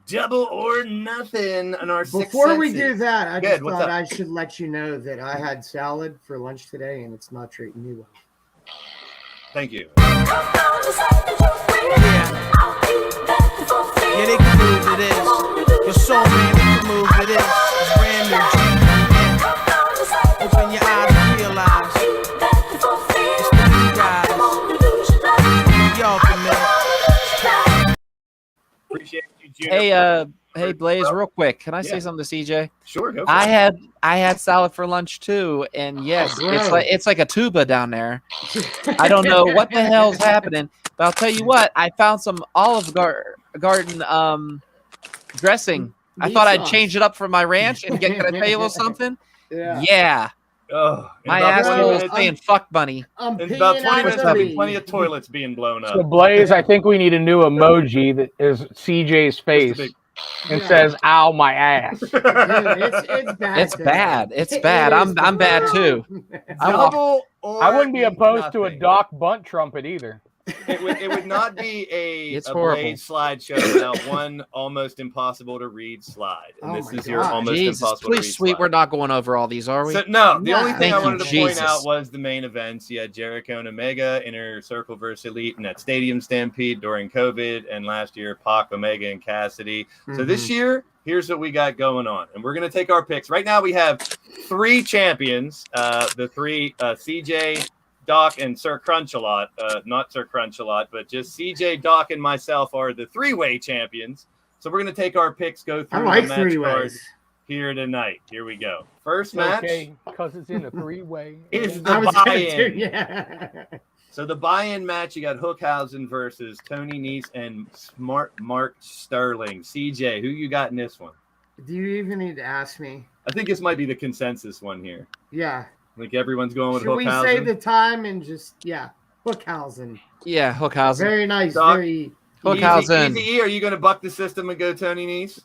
Double or Nothing on our Before we do that, I just what's thought up? I should let you know that I had salad for lunch today, and it's not treating me well. Thank you. Yeah, they can move to this. Your soul, man, they can move to this. It's brand new. Yeah. Open your eyes and realize it's the new guys. Y'all can man. Appreciate you, Junior. Hey, Blaze, real quick. Can I say something to CJ? Sure, go for I it. had salad for lunch too, and yes, Oh, it's like a tuba down there. I don't know what the hell's happening, but I'll tell you what. I found some Olive Garden dressing. I thought I'd change it up for my ranch and can I tell you a little something? Yeah. Oh, My asshole is saying fuck bunny. I'm in about 20 minutes, there'll be peeing plenty of toilets being blown up. So Blaze, I think we need a new emoji that is CJ's face and says "Ow, my ass." Dude, it's bad. It's bad. It's bad. I'm bad too. Double or I wouldn't be opposed to a nothing. Doc Bunt trumpet either. It would not be a It's a horrible. Blade slideshow without one almost impossible to read slide. And Oh this my is your God. almost Jesus, impossible to read please, sweet. slide. We're not going over all these, are we? So, no, the only Nah. thing I Thank you, wanted to point Jesus. out was the main events. You had Jericho and Omega, Inner Circle versus Elite, and that Stadium Stampede during COVID, and last year Pac, Omega, and Cassidy. So this year, here's what we got going on, and we're gonna take our picks. Right now, we have 3 champions. The 3 CJ, Doc, and Sir Crunch-A-Lot. Not Sir Crunch-A-Lot, but just CJ, Doc, and myself are the 3-way champions. So we're gonna take our picks, go I through like the match 3 cards ways. here tonight. Here we go. First It's match. okay, because it's in a 3-way. Is I the was gonna buy-in. do, yeah. So the buy-in match, you got Hookhausen versus Tony Nese and Smart Mark Sterling. CJ, who you got in this one? Do you even need to ask me? I think this might be the consensus one here. Yeah. Like everyone's going with Should we Hookhausen. say the time and just Hookhausen? Yeah, Hookhausen. Very nice. Doc? Very. Hookhausen. Easy E, are you going to buck the system and go Tony Nese?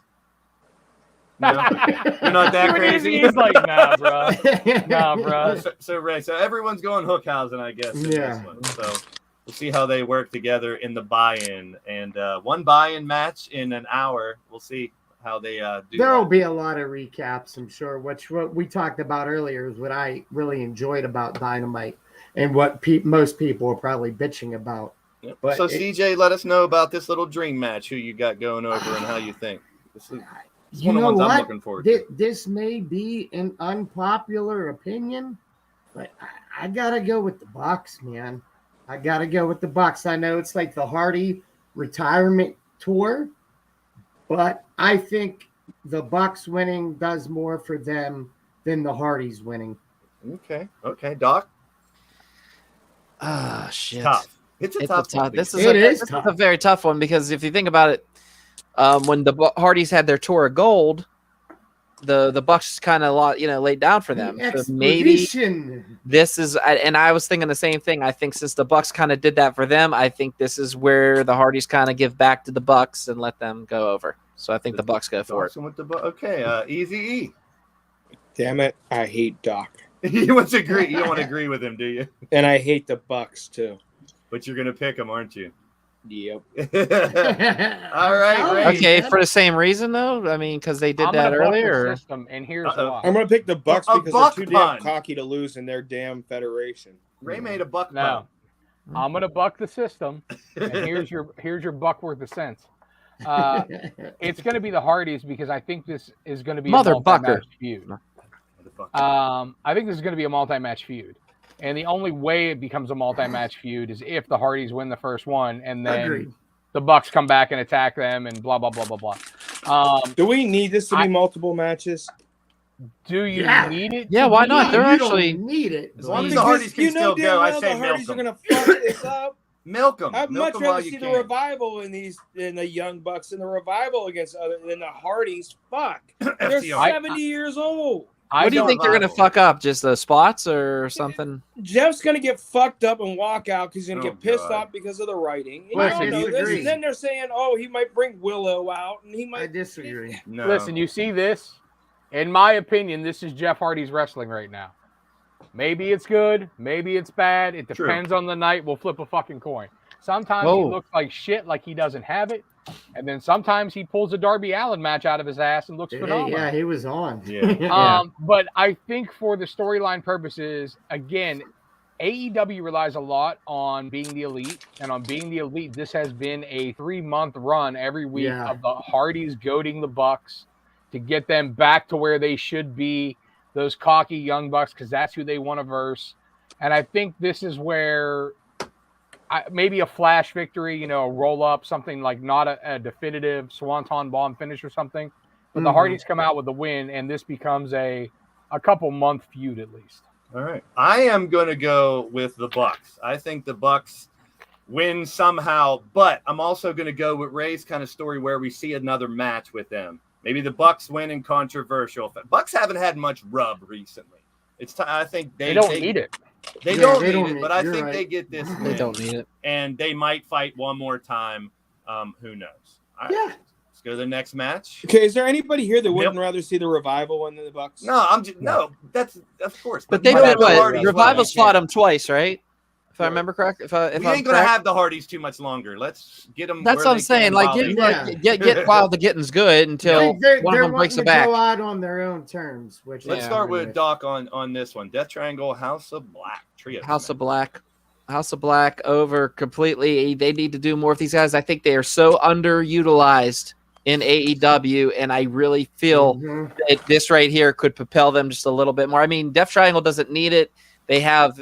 No, you're not that crazy. He's like, nah, bro. Nah, bro. So everyone's going Hookhausen, I guess. In Yeah. This one. So we'll see how they work together in the buy-in, and one buy-in match in an hour. We'll see how they do. There will that. be a lot of recaps, I'm sure. What we talked about earlier is what I really enjoyed about Dynamite, and what most people are probably bitching about. Yep. But So CJ, let us know about this little dream match. Who you got going over and how you think. This is You one of the know ones I'm what? looking forward to. This may be an unpopular opinion, but I gotta go with the Bucks, man. I gotta go with the Bucks. I know it's like the Hardy retirement tour, but I think the Bucks winning does more for them than the Hardys winning. Okay, Doc. Ah, shit. Tough. It's a tough one. This It is is tough. a very tough one because if you think about it, when the Hardys had their tour of gold, the Bucks kind of laid down for them. So maybe Expedition. this is, and I was thinking the same thing. I think since the Bucks kind of did that for them, I think this is where the Hardys kind of give back to the Bucks and let them go over. So I think the Bucks go for it. Dawson with the okay, Easy E. Damn it, I hate Doc, You want to agree? You don't want to agree with him, do you? and I hate the Bucks too. But you're gonna pick him, aren't you? Yep. All right. Ray. Okay, for the same reason though. I mean, because they did I'm that gonna buck the earlier. Or? system, and here's Uh-oh. why. I'm gonna pick the Bucks A because buck they're too pun. damn cocky to lose in their damn federation. Ray made a buck. No, I'm gonna buck the system, and here's your buck worth of sense. It's gonna be the Hardys because I think this is gonna be Mother a multi-match bucker. feud. Buck. I think this is gonna be a multi-match feud, and the only way it becomes a multi-match feud is if the Hardys win the first one, and then Agreed. the Bucks come back and attack them, and blah blah blah blah blah. Do we need this to be multiple matches? Do you Yeah. need it? Yeah, to why be? not? They're you actually don't need it. As long as Because the Hardys can you know still damn go, I well say the milk Hardys are them. gonna fuck this up. Milk them. I'd Milk much them while rather you see can. the revival in the Young Bucks and the revival against than the Hardys. Fuck, they're FTR. 70 years old. What do you think they're going to fuck up? Just the spots or something? Jeff's gonna get fucked up and walk out because he's gonna Oh, get pissed God. off because of the writing. And Listen, you all know this. disagree. And then they're saying, "Oh, he might bring Willow out, and he I might." disagree. No. Listen, you see this? In my opinion, this is Jeff Hardy's wrestling right now. Maybe it's good, maybe it's bad. It True. depends on the night. We'll flip a fucking coin. Sometimes Whoa. he looks like shit, like he doesn't have it. And then sometimes he pulls a Darby Allin match out of his ass and looks phenomenal. Yeah, he was on. Yeah. But I think for the storyline purposes, again, AEW relies a lot on being the elite. And on being the elite, this has been a 3-month run every week Yeah. of the Hardys goading the Bucks to get them back to where they should be, those cocky young Bucks, because that's who they want to verse. And I think this is where maybe a flash victory, a roll up, something like not a definitive swanton bomb finish or something. But the Hardys come out with the win, and this becomes a couple month feud at least. All right. I am going to go with the Bucks. I think the Bucks win somehow, but I'm also going to go with Ray's kind of story where we see another match with them. Maybe the Bucks win in controversial. Bucks haven't had much rub recently. It's time. I think they don't need it. They Yeah, don't they need don't it, need- but I you're think right. they get this They win, don't need it. and they might fight one more time. Who knows? All right. Yeah. Let's go to the next match. Okay, is there anybody here that wouldn't rather see the revival than the Bucks? No, I'm just no. That's of course. But they've you been have the what? Hardys, Revival's but fought them twice, right? If I remember correct. If we I'm ain't gonna correct. have the Hardys too much longer. Let's get them. That's what I'm saying. Like, get while the getting's good until they're one of them breaks wanting the to back. go out on their own terms. Which Let's I start agree with Doc on this one. Death Triangle, House of Black, trio. House of Black over completely. They need to do more with these guys. I think they are so underutilized in AEW, and I really feel that this right here could propel them just a little bit more. I mean, Death Triangle doesn't need it. They have,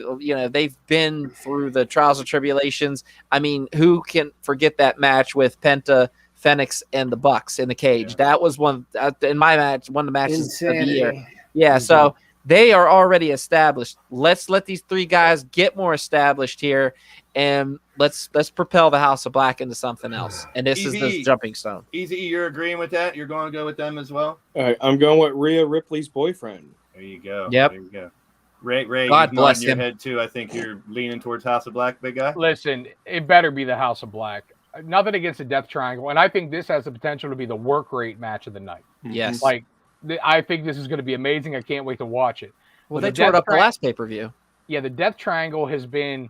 they've been through the trials and tribulations. I mean, who can forget that match with Penta, Phoenix, and the Bucks in the cage? Yeah. That was one in my match, one of the matches of the year. Insanity. Yeah, so they are already established. Let's let these three guys get more established here, and let's propel the House of Black into something else. And this is the jumping stone. Easy, you're agreeing with that? You're going to go with them as well? All right, I'm going with Rhea Ripley's boyfriend. There you go. Yep. There you go. Ray, God you're bless nodding your him. head too. I think you're leaning towards House of Black, big guy. Listen, it better be the House of Black. Nothing against the Death Triangle, and I think this has the potential to be the work rate match of the night. Yes. Like, I think this is going to be amazing. I can't wait to watch it. Well, The they tore it Death up the Tri- last pay-per-view. Yeah, the Death Triangle has been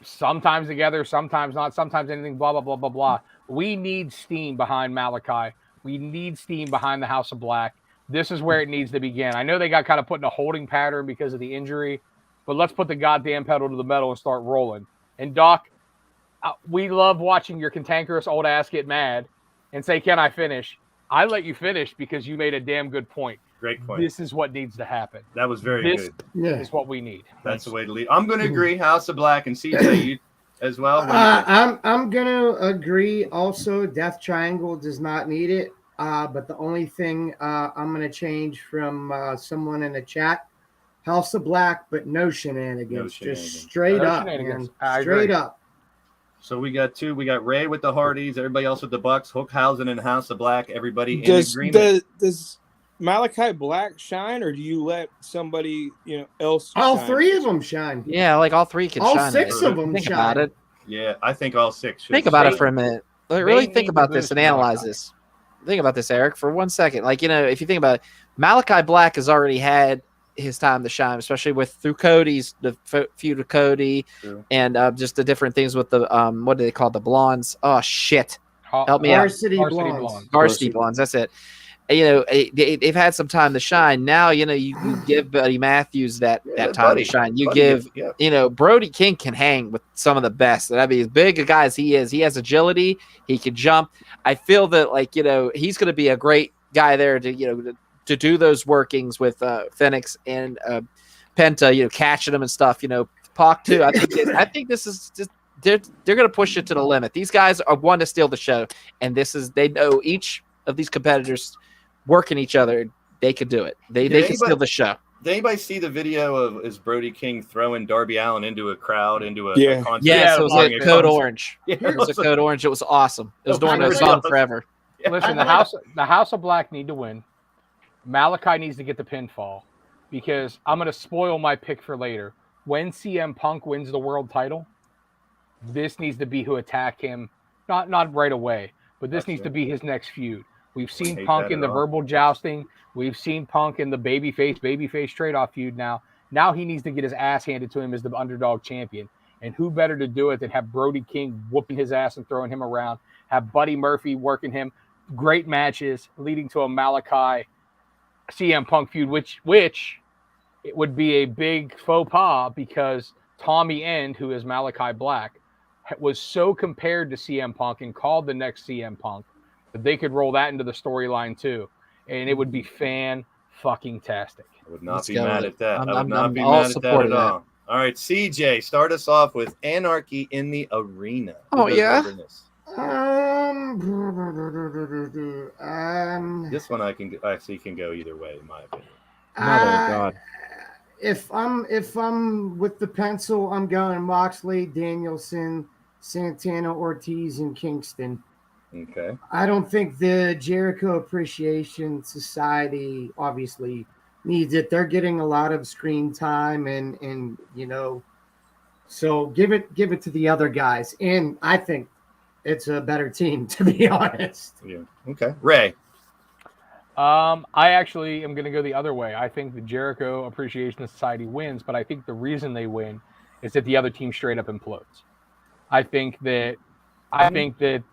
sometimes together, sometimes not, sometimes anything, blah, blah, blah, blah, blah. We need steam behind Malachi. We need steam behind the House of Black. This is where it needs to begin. I know they got kind of put in a holding pattern because of the injury, but let's put the goddamn pedal to the metal and start rolling. And Doc, we love watching your cantankerous old ass get mad and say, "Can I finish?" I let you finish because you made a damn good point. Great point. This is what needs to happen. That was very This good. Yeah. is what we need. That's the way to lead. I'm going to agree. House of Black and CJ you as well. I'm gonna agree. Also, Death Triangle does not need it. But the only thing I'm gonna change from someone in the chat, House of Black, but no shenanigans. No shenanigans. Just straight No up, shenanigans. man. I Straight agree. up. So we got two. We got Ray with the Hardys, everybody else with the Bucks, Hookhausen and House of Black. Everybody in agreement. Does Malachi Black shine, or do you let somebody else? All shine? three of them shine. Yeah, like all three can All shine. six in it. of them Think shine. about it. Yeah, I think all six should. Think about it stay. for a minute. Like, really need think to about this boost and analyze Malachi. this. Think about this, Eric, for 1 second. Like, if you think about it, Malachi Black has already had his time to shine, especially through Cody's the feud with Cody. True. And just the different things with the what do they call the blondes? Oh shit! Help me out. Varsity Blondes. Varsity Blondes. That's it. They've had some time to shine. Now, you give Buddy Matthews that time Buddy. to shine. You Buddy give, is- yeah. Brody King can hang with some of the best. And I mean, as big a guy as he is, he has agility. He can jump. I feel that, he's going to be a great guy there to do those workings with Phoenix and Penta, catching them and stuff. Pac too. I think this is just. They're going to push it to the limit. These guys are one to steal the show, and they know each of these competitors working each other. They could do it. They can steal the show. Did anybody see the video of is Brody King throwing Darby Allin into a crowd, into a Yeah. concert? Yes, it was during like a Code concert? Orange. Yeah, It was a Code Orange. It was awesome. It was That was during really Gone awesome. Forever. Listen, the House of Black need to win. Malachi needs to get the pinfall because I'm going to spoil my pick for later. When CM Punk wins the world title, this needs to be who attack him. Not right away, but this needs to be his next feud. We've seen Punk in the verbal jousting. We've seen Punk in the babyface trade-off feud now. Now he needs to get his ass handed to him as the underdog champion. And who better to do it than have Brody King whooping his ass and throwing him around, have Buddy Murphy working him. Great matches leading to a Malachi CM Punk feud, which it would be a big faux pas because Tommy End, who is Malachi Black, was so compared to CM Punk and called the next CM Punk that they could roll that into the storyline too. And it would be fan-fucking-tastic. I would not be mad at that. I would not be all mad at that support at of that. all. All right, CJ, start us off with Anarchy in the Arena. Oh, Who does yeah? better in this? This one I can actually can go either way, in my opinion. God. If I'm with the pencil, I'm going Moxley, Danielson, Santana, Ortiz, and Kingston. Okay. I don't think the Jericho Appreciation Society obviously needs it. They're getting a lot of screen time and so give it to the other guys. And I think it's a better team, to be honest. Yeah. Okay. Ray. I actually am going to go the other way. I think the Jericho Appreciation Society wins, but I think the reason they win is that the other team straight up implodes. I think that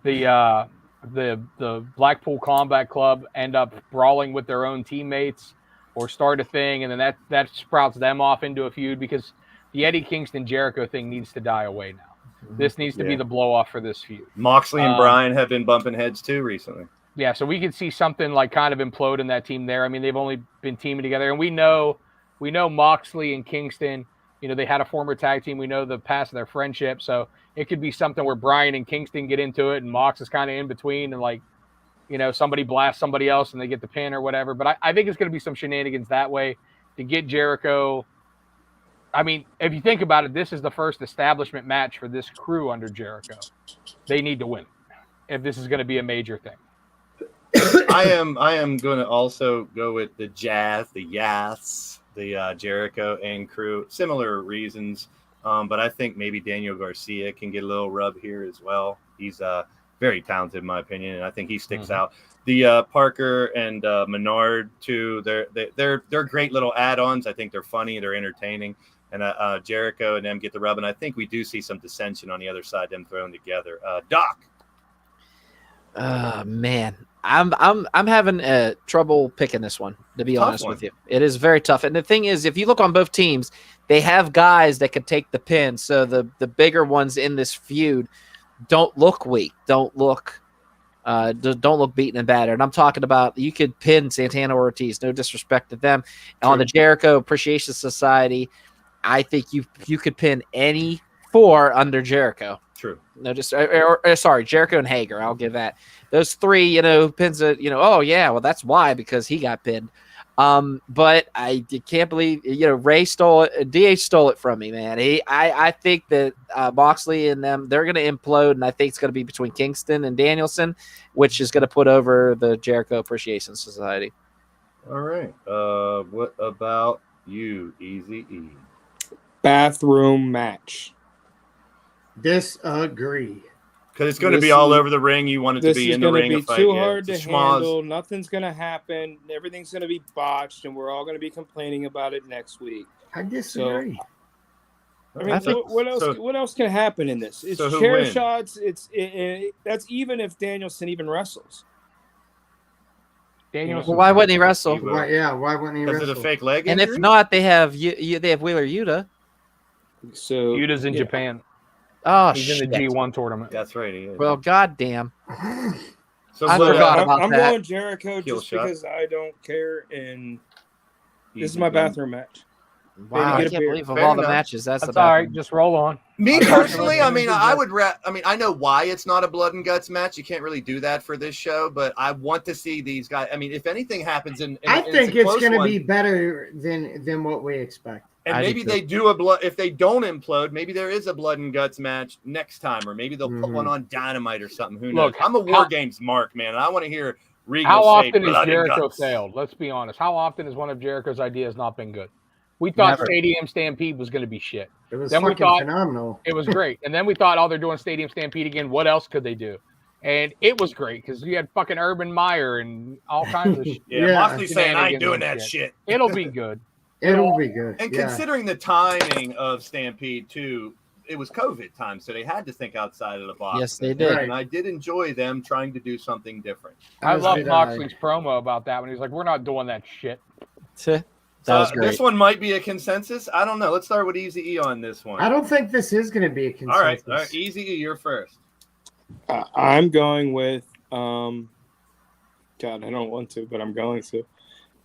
the Blackpool Combat Club end up brawling with their own teammates or start a thing, and then that sprouts them off into a feud because the Eddie Kingston Jericho thing needs to die away now. This needs to be the blow off for this feud. Moxley and Bryan have been bumping heads too recently. Yeah, so we could see something like kind of implode in that team there. I mean, they've only been teaming together, and we know Moxley and Kingston. They had a former tag team. We know the past of their friendship, so it could be something where Bryan and Kingston get into it, and Mox is kind of in between, and somebody blasts somebody else, and they get the pin or whatever. But I think it's going to be some shenanigans that way to get Jericho. I mean, if you think about it, this is the first establishment match for this crew under Jericho. They need to win if this is going to be a major thing. I am going to also go with the Jericho and crew. Similar reasons, but I think maybe Daniel Garcia can get a little rub here as well. He's very talented, in my opinion, and I think he sticks out. The Parker and Menard too. They're great little add-ons. I think they're funny. They're entertaining. And Jericho and them get the rub, and I think we do see some dissension on the other side, them thrown together. Doc. Man, I'm having trouble picking this one, to be honest with you. It is very tough. And the thing is, if you look on both teams, they have guys that could take the pin. So the bigger ones in this feud don't look weak, don't look beaten and battered. And I'm talking about you could pin Santana or Ortiz, no disrespect to them. True. On the Jericho Appreciation Society, I think you could pin any four under Jericho. True. No, just sorry, Jericho and Hager. I'll give that. Those three, pins it. Oh yeah, well that's why, because he got pinned. But I can't believe Ray stole it. DH stole it from me, man. I think that Moxley and them, they're going to implode, and I think it's going to be between Kingston and Danielson, which is going to put over the Jericho Appreciation Society. All right. What about you, Easy E? Bathroom match. Disagree. Because it's going to be all over the ring. You want it to be in the ring. This is going to be too hard to handle. Nothing's going to happen. Everything's going to be botched, and we're all going to be complaining about it next week. I disagree. So, I mean, what else can happen in this? It's chair shots. That's even if Danielson even wrestles. Well, why wouldn't he wrestle? Why wouldn't he wrestle? Because of the fake leg and injury? if not, they have Wheeler Yuta. So Yuta's in Japan. Oh, he's in the G1 tournament. That's right. He is. Well, goddamn. So I forgot about I'm that. going Jericho just because I don't care, and this is my bathroom match. Wow, I get a can't beer. believe of Fair all the enough. matches, that's the That's all best right. one. Just roll on. Me I'm not personally, gonna I mean, do I that. would. I mean, I know why it's not a blood and guts match. You can't really do that for this show, but I want to see these guys. I mean, if anything happens, I think it's going going to to be better than what we expect. and I do maybe too. they do a blood. If they don't implode, maybe there is a blood and guts match next time, or maybe they'll put one on Dynamite or something. Who knows? Look, I'm a War Games mark, man, and I want to hear Regal How say often has blood and Jericho guts. failed? Let's be honest. How often has one of Jericho's ideas not been good? We thought Never. Stadium Stampede was going to be shit. It was Then we fucking thought- phenomenal. It was great. And then we thought, oh, they're doing Stadium Stampede again. What else could they do? And it was great because you had fucking Urban Meyer and all kinds of shit. Yeah, Yeah. Moxley saying I ain't Shenanigans doing and that shit. shit. It'll be good. It'll be good. And yeah. considering the timing of Stampede too, it was COVID time, so they had to think outside of the box. Yes, they did. And I did enjoy them trying to do something different. I As love did Moxley's promo about that when he's like, we're not doing that shit. That So was great. this one might be a consensus. I don't know. Let's start with Easy E on this one. I don't think this is going to be a consensus. All right. Easy E, you're first. I'm going with God, I don't want to, but I'm going to.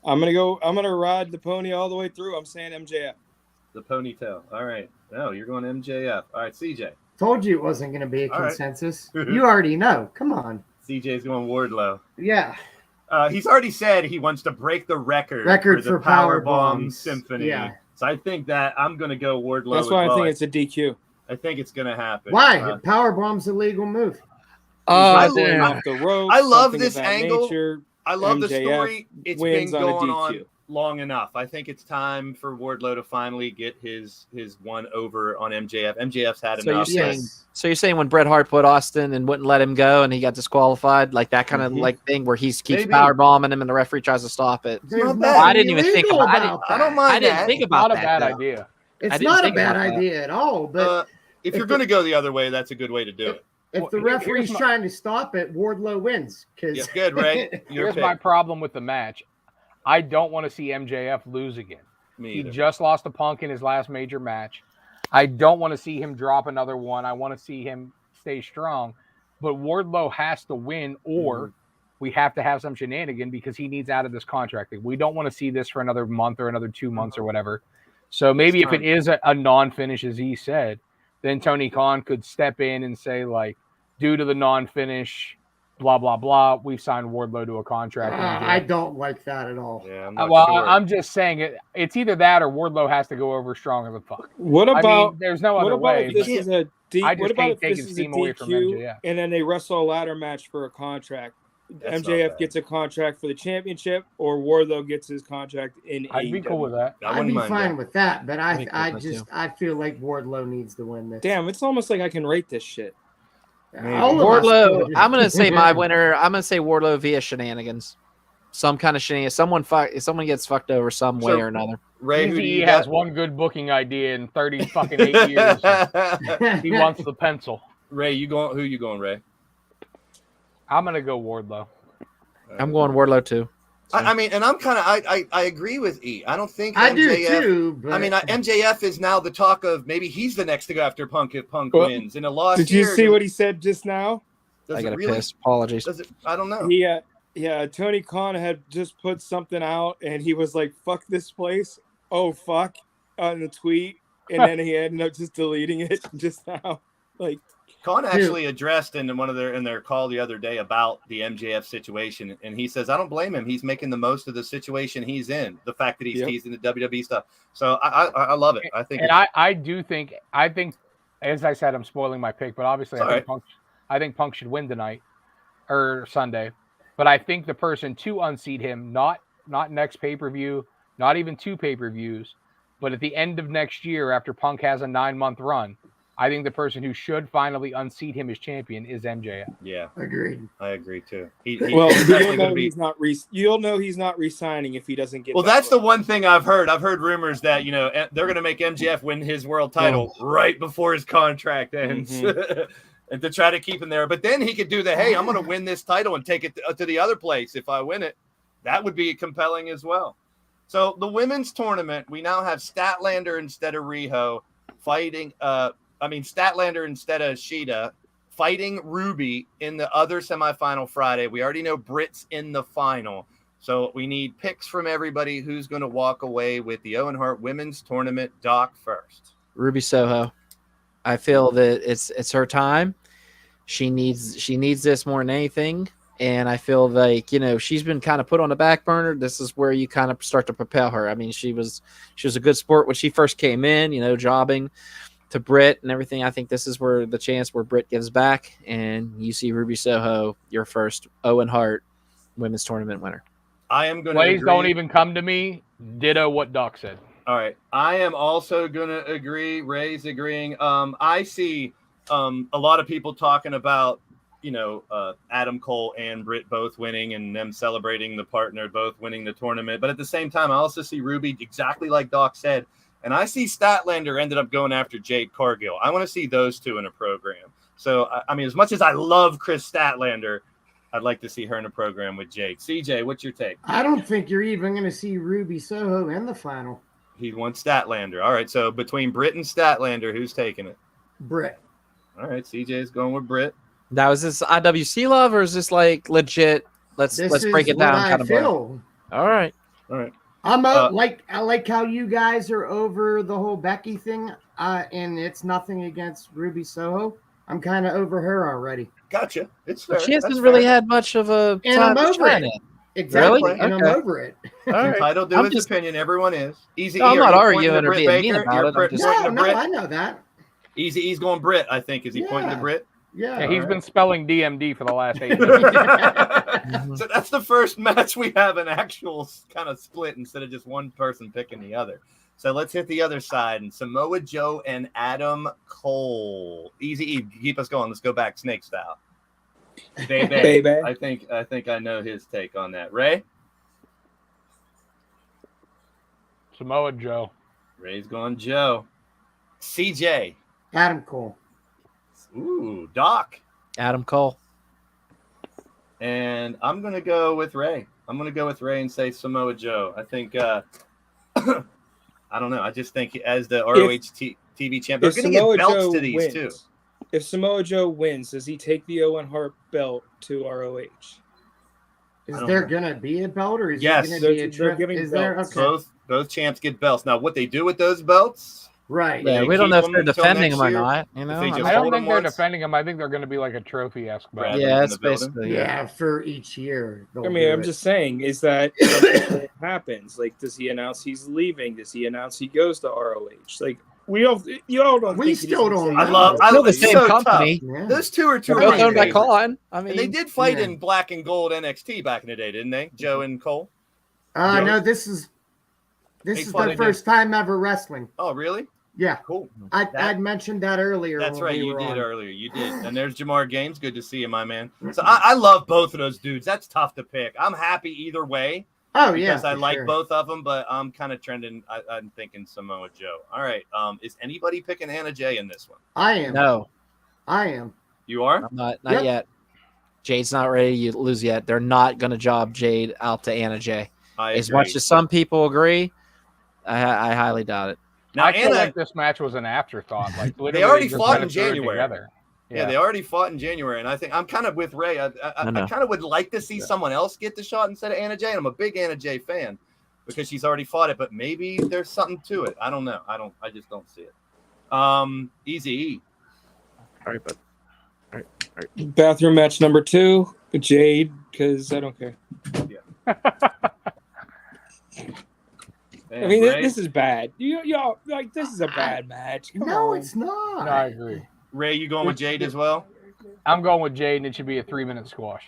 I'm gonna ride the pony all the way through. I'm saying MJF. The ponytail. All right. No, you're going MJF. All right, CJ. Told you it wasn't going to be a All right. consensus. You already know. Come on. CJ's going Wardlow. Yeah. He's already said he wants to break the record Record the for Power power bombs. Symphony. Yeah. So I think that I'm going to go Wardlow. That's as why I well. think it's a DQ. I think it's going to happen. Why? Power bomb's a legal move. I Going love- off the ropes, I love something this of that angle. nature. I love the MJF story. It's been wins on a going DQ. on long enough. I think it's time for Wardlow to finally get his one over on MJF. MJF's had So you're enough. saying- Yes. So you're saying when Bret Hart put Austin and wouldn't let him go and he got disqualified, like that kind of Mhm. like thing where he keeps Maybe. power bombing him and the referee tries to stop it. There's not nothing bad. I didn't even think illegal about- I don't that. mind I didn't that. think about Not a that. bad though. idea. I It's didn't not a think bad about that. idea at all. But If if you're the- going to go the other way, that's a good way to do it. if Well, the here's referee's my- trying to stop it, Wardlow wins. Because Yeah, good, Ray. Your Here's pick. my problem with the match. I don't want to see MJF lose again. Me He either. just lost to Punk in his last major match. I don't want to see him drop another one. I want to see him stay strong. But Wardlow has to win, or we have to have some shenanigan because he needs out of this contract. We don't want to see this for another month or another 2 months or whatever. So maybe if it is a non-finish, as he said, then Tony Khan could step in and say, like, due to the non-finish, blah, blah, blah, we've signed Wardlow to a contract. I don't like that at all. Yeah, I'm not Well, sure. I'm just saying it's either that or Wardlow has to go over strong as a fuck. What I about mean, there's no what other about way. if this but is a D? I just What about hate if this taking is a steam away from DQ MJF. and then they wrestle a ladder match for a contract? That's not MJF bad. gets a contract for the championship, or Wardlow gets his contract in I'd be AEW. cool with that. I I'd wouldn't be mind fine that. with that, but I'd be cool I with that, I feel like Wardlow needs to win this. Damn, it's almost like I can rate this shit. All of us Wardlow, could. I'm gonna say my winner. I'm gonna say Wardlow via shenanigans, some kind of shenanigans. Someone gets fucked over some way So- or another. Ray, who do Easy you has got? one good booking idea in 30 fucking 8 years. He wants the pencil. Ray, you going? Who you going, Ray? I'm gonna go Wardlow. I'm going Wardlow too. I mean, and I'm kind of I agree with E. I don't think I do MJF too. But I mean, MJF is now the talk of maybe he's the next to go after Punk if Punk Well, wins. In a loss Did you year, see what he said just now? does I it got a really? piss. Apologies. Does it? I don't know. Yeah, Tony Khan had just put something out, and he was like, "Fuck this place." Oh fuck, on the tweet, and then he ended up just deleting it just now. Like, Khan actually addressed in their call the other day about the MJF situation, and he says, "I don't blame him. He's making the most of the situation he's in. The fact that he's Yep. teasing the WWE stuff. So I love it. I think. And I think, as I said, I'm spoiling my pick, but obviously I think Punk should win tonight or Sunday. But I think the person to unseat him, not next pay-per-view, not even 2 pay-per-views, but at the end of next year after Punk has a 9-month run, I think the person who should finally unseat him as champion is MJF. Yeah, agreed. I agree too. well, he's definitely gonna be. you'll know he's not re-signing if he doesn't get. Well, that that's the run. one thing I've heard. I've heard rumors that they're going to make MJF win his world title right before his contract ends, and to try to keep him there. But then he could do the hey, I'm going to win this title and take it to the other place if I win it. That would be compelling as well. So the women's tournament, we now have Statlander instead of Riho fighting. Statlander instead of Shida fighting Ruby in the other semifinal Friday. We already know Britt's in the final. So we need picks from everybody. Who's going to walk away with the Owen Hart Women's Tournament? Doc first. Ruby Soho. I feel that it's her time. She needs this more than anything. And I feel like, she's been kind of put on the back burner. This is where you kind of start to propel her. I mean, she was a good sport when she first came in, jobbing to Britt and everything. I think this is where the chance where Britt gives back, and you see Ruby Soho, your first Owen Hart Women's Tournament winner. I am going to Plays agree. don't even come to me. Ditto what Doc said. All right. I am also going to agree. Ray's agreeing. I see a lot of people talking about, Adam Cole and Britt both winning and them celebrating the partner both winning the tournament. But at the same time, I also see Ruby exactly like Doc said. And I see Statlander ended up going after Jade Cargill. I want to see those two in a program. So, I mean, as much as I love Chris Statlander, I'd like to see her in a program with Jade. CJ, what's your take? I don't think you're even going to see Ruby Soho in the final. He wants Statlander. All right, so between Britt and Statlander, who's taking it? Britt. All right, CJ's going with Britt. Now, is this IWC love or is this like legit? Let's break it down. Kind of feel. All right. I'm I like how you guys are over the whole Becky thing, and it's nothing against Ruby Soho. I'm kind of over her already. Gotcha. It's fair. She hasn't really had much of a And time I'm to over shine it. it. Exactly, Really? and Okay. I'm over it. All right. Entitled to his opinion. Everyone is. Easy. No, I'm E, not are you pointing arguing to or Britt being mean Baker? about You're it. I'm just- pointing to No, Britt? I know that. Easy E's going Britt, I think. Is he pointing to Britt? Yeah. He's been spelling DMD for the last 8 minutes. So that's the first match we have an actual kind of split instead of just one person picking the other. So let's hit the other side. And Samoa Joe and Adam Cole. Easy E, keep us going. Let's go back snake style. Baby. I think I know his take on that. Ray? Samoa Joe. Ray's going Joe. CJ. Adam Cole. Ooh, Doc. Adam Cole. And I'm going to go with Ray. I'm going to go with Ray and say Samoa Joe. I think, I don't know. I just think as the ROH TV champ, they're going to give belts to these too. If Samoa Joe wins, does he take the Owen Hart belt to ROH? Is there going to be a belt, or is Yes, there going to be a they're trip? giving Is there? belts. Okay. Both champs get belts. Now, what they do with those belts? Right. Yeah, They we don't keep know if them they're until defending next them or year? not. If they I just mean, I don't hold think him they're once? defending him. I think they're going to be like a trophy-esque belt. Rather yeah, than it's the building? basically Yeah, for each year. I mean, I'm just saying, is that what happens? Like, does he announce he's leaving? Does he announce he goes to ROH? Like, you all don't. We think still he's don't gonna know. say I still love the it's same so company. tough. Yeah. Those two are two They're both of owned my by favorites. Colin. I mean, And they did fight Yeah. in black and gold NXT back in the day, didn't they? Joe and Cole. No, this is fought their again. first time ever wrestling. Oh, really? Yeah, Cool. I'd mentioned that earlier. That's when right. we You were did on. earlier. You did. And there's Jamar Gaines. Good to see you, my man. So I love both of those dudes. That's tough to pick. I'm happy either way. Oh yeah, Because I for like sure. both of them, but I'm kind of trending. I'm thinking Samoa Joe. All right. Is anybody picking Anna Jay in this one? I am. no, I am. You are? I'm not Yep. yet. Jade's not ready to lose yet. They're not going to job Jade out to Anna Jay. I As agree. much as some people agree, I highly doubt it. Now, I feel Anna, like this match was an afterthought. Like literally already just fought kinda in threw it January. together. yeah, they already fought in January, and I think I'm kind of with Ray. I know. kind of would like to see someone else get the shot instead of Anna Jay. And I'm a big Anna Jay fan because she's already fought it, but maybe there's something to it. I don't know. I just don't see it. Easy E. All right, but Bathroom match number 2, Jade, because I don't care. I mean, this is bad. Y'all like this is a bad match. Come No, on. it's not. No, I agree. Ray, you going with Jade as well? I'm going with Jade, and it should be a 3-minute squash.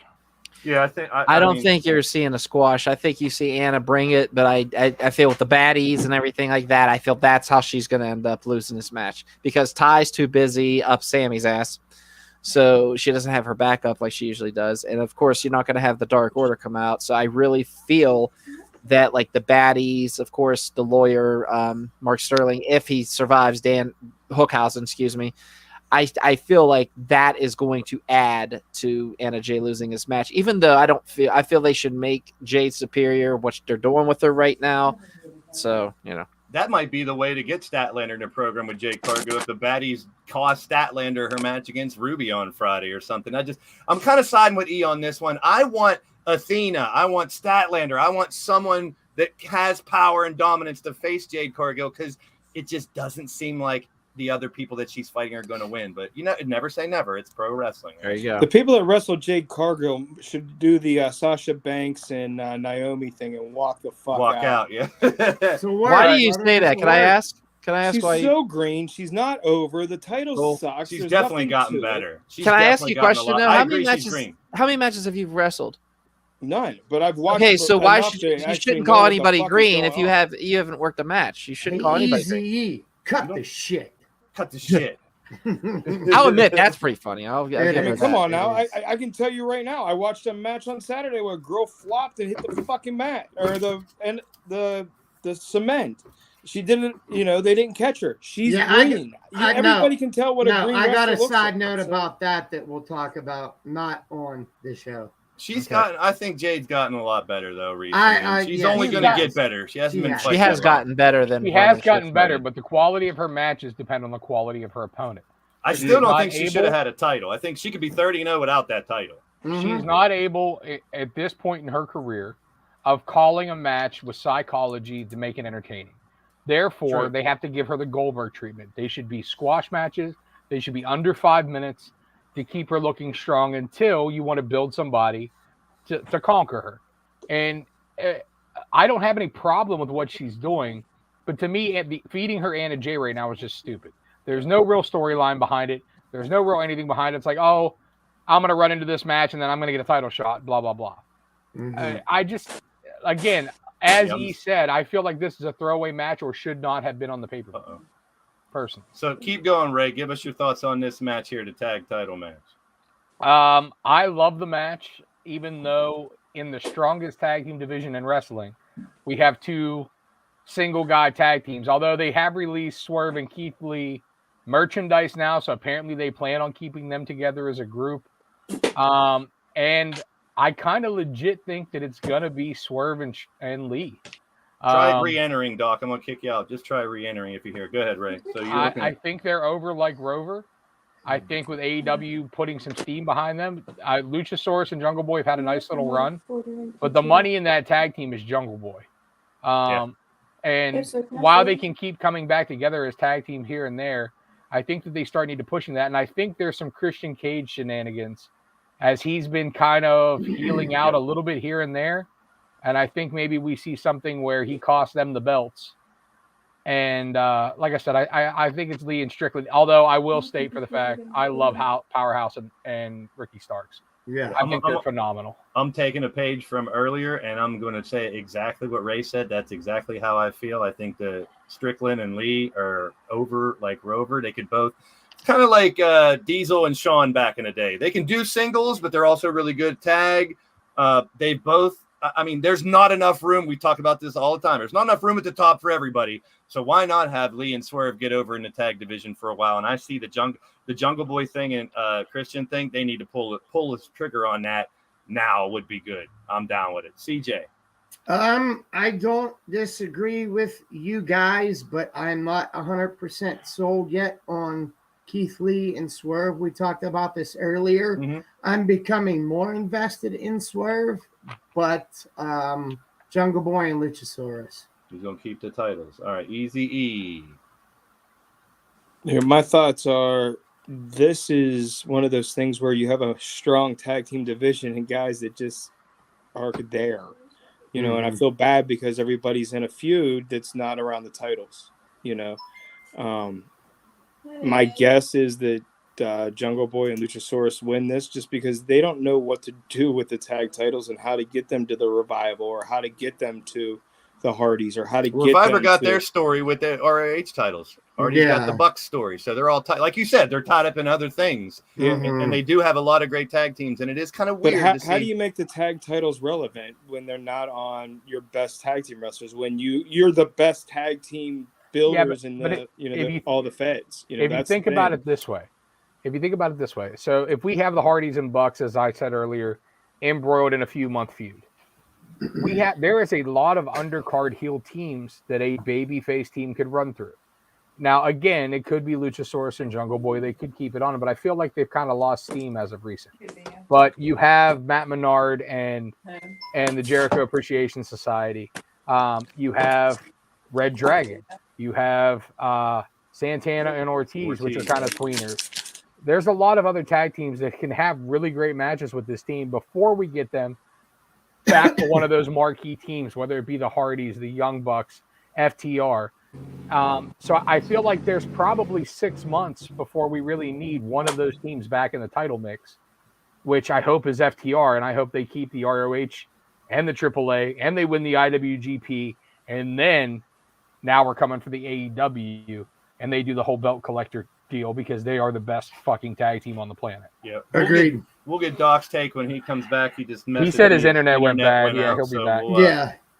Yeah, I think. I don't think you're seeing a squash. I think you see Anna bring it, but I feel with the baddies and everything like that, I feel that's how she's going to end up losing this match because Ty's too busy up Sammy's ass. So she doesn't have her backup like she usually does. And of course, you're not going to have the Dark Order come out. So I really feel that like the baddies, of course, the lawyer, Mark Sterling, if he survives Dan Hookhausen, excuse me, I feel like that is going to add to Anna Jay losing this match, even though I feel they should make Jade superior, what they're doing with her right now. So, that might be the way to get Statlander in a program with Jade Cargill if the baddies cost Statlander her match against Ruby on Friday or something. I'm kind of siding with E on this one. I want Athena. I want Statlander. I want someone that has power and dominance to face Jade Cargill, because it just doesn't seem like the other people that she's fighting are going to win. But, never say never. It's pro wrestling. There you go. The people that wrestle Jade Cargill should do the Sasha Banks and Naomi thing and walk the fuck out. Yeah. So why do you say that? Can I ask? She's why? So green. She's not over. The title sucks. She's There's definitely nothing gotten to it. better. She's Can I ask you a question though? I agree, she's green. How many matches have you wrestled? None, but I've watched. Okay, so why enough should to you actually shouldn't know call what the anybody fuck is green going if you on. haven't worked a match? You shouldn't call anybody green. Easy. Cut the shit. Cut the shit. I'll admit that's pretty funny. I'll give I her mean, come that. on now. I can tell you right now. I watched a match on Saturday where a girl flopped and hit the fucking mat or the cement. She didn't. They didn't catch her. She's green. Everybody can tell what a green. I got a wrestler looks side like, note so. about that we'll talk about, not on the show. She's gotten. I think Jade's gotten a lot better though recently. She's only going to get better. She hasn't been. She has gotten better than. She has gotten better, but the quality of her matches depend on the quality of her opponent. I still don't think she should have had a title. I think she could be 30-0 without that title. She's not able at this point in her career of calling a match with psychology to make it entertaining. Therefore, they have to give her the Goldberg treatment. They should be squash matches. They should be under 5 minutes to keep her looking strong until you want to build somebody to conquer her. And I don't have any problem with what she's doing, but to me, feeding her Anna Jay right now is just stupid. There's no real storyline behind it. There's no real anything behind it. It's like, oh, I'm going to run into this match and then I'm going to get a title shot, blah, blah, blah. I just, again, as he said, I feel like this is a throwaway match or should not have been on the pay-per-view. Personally. So keep going, Ray. Give us your thoughts on this match here, the tag title match. I love the match, even though in the strongest tag team division in wrestling, we have two single guy tag teams. Although they have released Swerve and Keith Lee merchandise now, so apparently they plan on keeping them together as a group. And I kind of legit think that it's gonna be Swerve and Lee. Try re-entering, Doc. I'm gonna kick you out. Just try re-entering if you're here. Go ahead, Ray. So I think they're over like Rover. I think with AEW putting some steam behind them, Luchasaurus and Jungle Boy have had a nice little run, but the money in that tag team is Jungle Boy. And while they can keep coming back together as tag team here and there, I think that they start need to pushing that. And I think there's some Christian Cage shenanigans as he's been kind of healing out a little bit here and there. And I think maybe we see something where he costs them the belts. And like I said, I think it's Lee and Strickland. Although I will state for the fact, I love Powerhouse and Ricky Starks. Yeah, I think they're phenomenal. I'm taking a page from earlier, and I'm going to say exactly what Ray said. That's exactly how I feel. I think the Strickland and Lee are over like Rover. They could both. It's kind of like Diesel and Shawn back in the day. They can do singles, but they're also really good tag. They both. I mean, there's not enough room. We talk about this all the time. There's not enough room at the top for everybody. So why not have Lee and Swerve get over in the tag division for a while? And I see the Jungle Boy thing and Christian thing. They need to pull the trigger on that now. Would be good. I'm down with it. CJ. I don't disagree with you guys, but I'm not 100% sold yet on Keith Lee and Swerve. We talked about this earlier. Mm-hmm. I'm becoming more invested in Swerve, but Jungle Boy and Luchasaurus. He's going to keep the titles. All right, Easy E. Here, my thoughts are this is one of those things where you have a strong tag team division and guys that just are there. And I feel bad because everybody's in a feud that's not around the titles, My guess is that Jungle Boy and Luchasaurus win this just because they don't know what to do with the tag titles and how to get them to the Revival or how to get them to the Hardys or how to get Revival them got to... their story with the ROH titles. Hardy's got the Bucks story. So they're all tied. Like you said, they're tied up in other things. And they do have a lot of great tag teams. And it is kind of weird But how do you make the tag titles relevant when they're not on your best tag team wrestlers? When you're the best tag team builders all the feds. If you think about it this way, so if we have the Hardys and Bucks, as I said earlier, embroiled in a few-month feud, there is a lot of undercard heel teams that a babyface team could run through. Now, again, it could be Luchasaurus and Jungle Boy. They could keep it on, but I feel like they've kind of lost steam as of recent. But you have Matt Menard and the Jericho Appreciation Society. You have Red Dragon. You have Santana and Ortiz, which are kind of tweeners. There's a lot of other tag teams that can have really great matches with this team before we get them back to one of those marquee teams, whether it be the Hardys, the Young Bucks, FTR. So I feel like there's probably 6 months before we really need one of those teams back in the title mix, which I hope is FTR, and I hope they keep the ROH and the AAA, and they win the IWGP, and then now we're coming for the AEW, and they do the whole belt collector deal because they are the best fucking tag team on the planet. Yeah, Agreed. We'll get Doc's take when he comes back. He said his internet went bad. Yeah, he'll be back.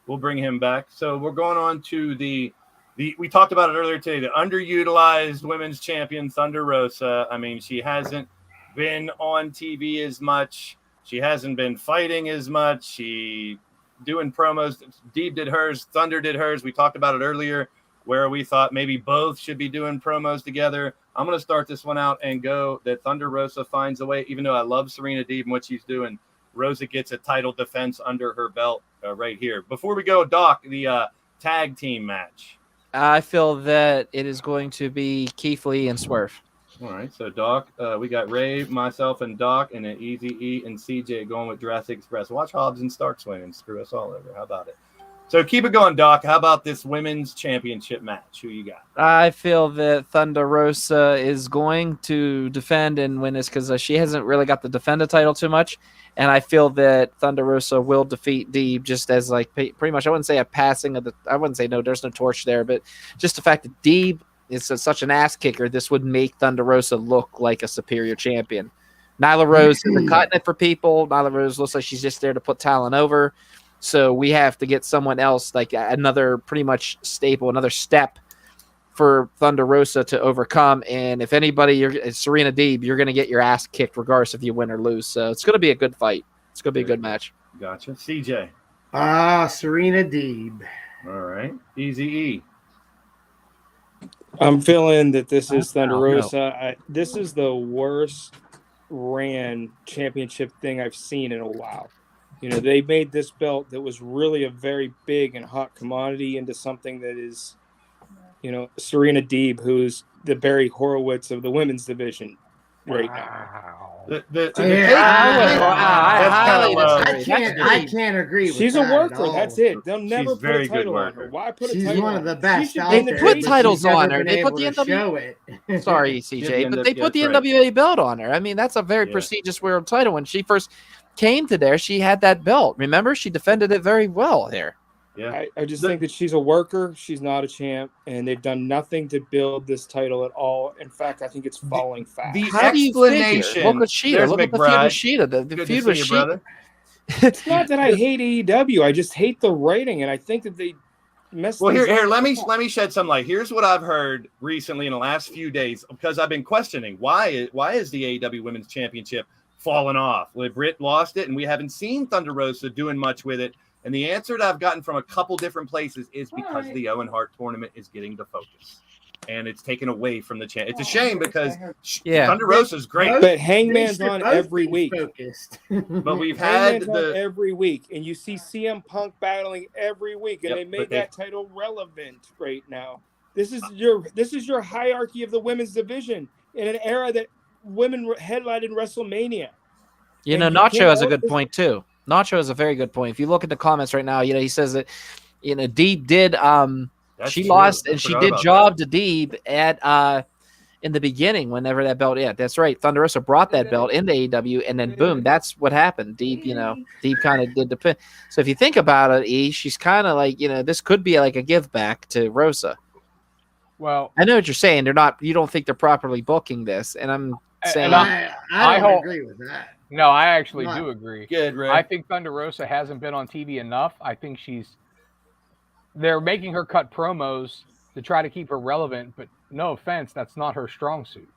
We'll bring him back. So we're going on to the we talked about it earlier today, the underutilized women's champion, Thunder Rosa. I mean, she hasn't been on TV as much. She hasn't been fighting as much. She doing promos. Deeb did hers. Thunder did hers. We talked about it earlier where we thought maybe both should be doing promos together. I'm going to start this one out and go that Thunder Rosa finds a way, even though I love Serena Deeb and what she's doing. Rosa gets a title defense under her belt right here. Before we go, Doc, the tag team match. I feel that it is going to be Keith Lee and Swerve. All right, so Doc, we got Ray, myself, and Doc, and then Easy E and CJ going with Jurassic Express. Watch Hobbs and Starks win and screw us all over. How about it? So keep it going, Doc. How about this women's championship match? Who you got? I feel that Thunder Rosa is going to defend and win this because she hasn't really got to defend the title too much. And I feel that Thunder Rosa will defeat Deeb just as like pretty much, I wouldn't say a passing of the, I wouldn't say no, there's no torch there, but just the fact that Deeb is such an ass kicker, this would make Thunder Rosa look like a superior champion. Nyla Rose is cutting it for people. Nyla Rose looks like she's just there to put talent over. So we have to get someone else, like another pretty much staple, another step for Thunder Rosa to overcome. And if anybody, it's Serena Deeb, you're going to get your ass kicked regardless if you win or lose. So it's going to be a good fight. It's going to be a good match. Gotcha. CJ. Serena Deeb. All right. Easy E. I'm feeling that this is Thunder Rosa. This is the worst ran championship thing I've seen in a while. You know, they made this belt that was really a very big and hot commodity into something that is, you know, Serena Deeb, who's the Barry Horowitz of the women's division right now. I can't agree with She's that. She's a worker. That's it. They'll never put a title on her. Why put a title on her? She's one of the best out They there. put titles on her. They They put the NWA. Sorry, CJ, but they put the NWA belt on her. I mean, that's a very prestigious world title. When she first came to there, she had that belt. Remember, she defended it very well there. Yeah, I just think that she's a worker. She's not a champ, and they've done nothing to build this title at all. In fact, I think it's falling fast. How do you figure? Look at Sheeta. Look at the feud with Sheeta. The feud with Sheeta. It's not that I hate AEW. I just hate the writing, and I think that they messed. Well, here, let me shed some light. Here's what I've heard recently in the last few days because I've been questioning why is the AEW Women's Championship fallen off? Well, Britt lost it, and we haven't seen Thunder Rosa doing much with it. And the answer that I've gotten from a couple different places is because the Owen Hart tournament is getting the focus. And it's taken away from the champ. It's a shame because Thunder Rosa's great. But Hangman's on every week. But we've had Hangman's on every week. And you see CM Punk battling every week. And they made that title relevant right now. This is your hierarchy of the women's division in an era that women headlined in WrestleMania. You know, Nacho has a good point too. Nacho has a very good point. If you look at the comments right now, you know, he says that, you know, Deeb did she lost and she did job to Deeb at in the beginning whenever that belt. Yeah, that's right. Thunder Rosa brought that belt into AEW, and then boom, that's what happened. Deeb, you know, Deeb kind of did the pin. So if you think about it, she's kind of like, you know, this could be like a give back to Rosa. Well, I know what you're saying. You don't think they're properly booking this, and I'm saying I don't agree with that. No, I actually do agree. Good, Ray. I think Thunder Rosa hasn't been on TV enough. I think they're making her cut promos to try to keep her relevant, but no offense, that's not her strong suit.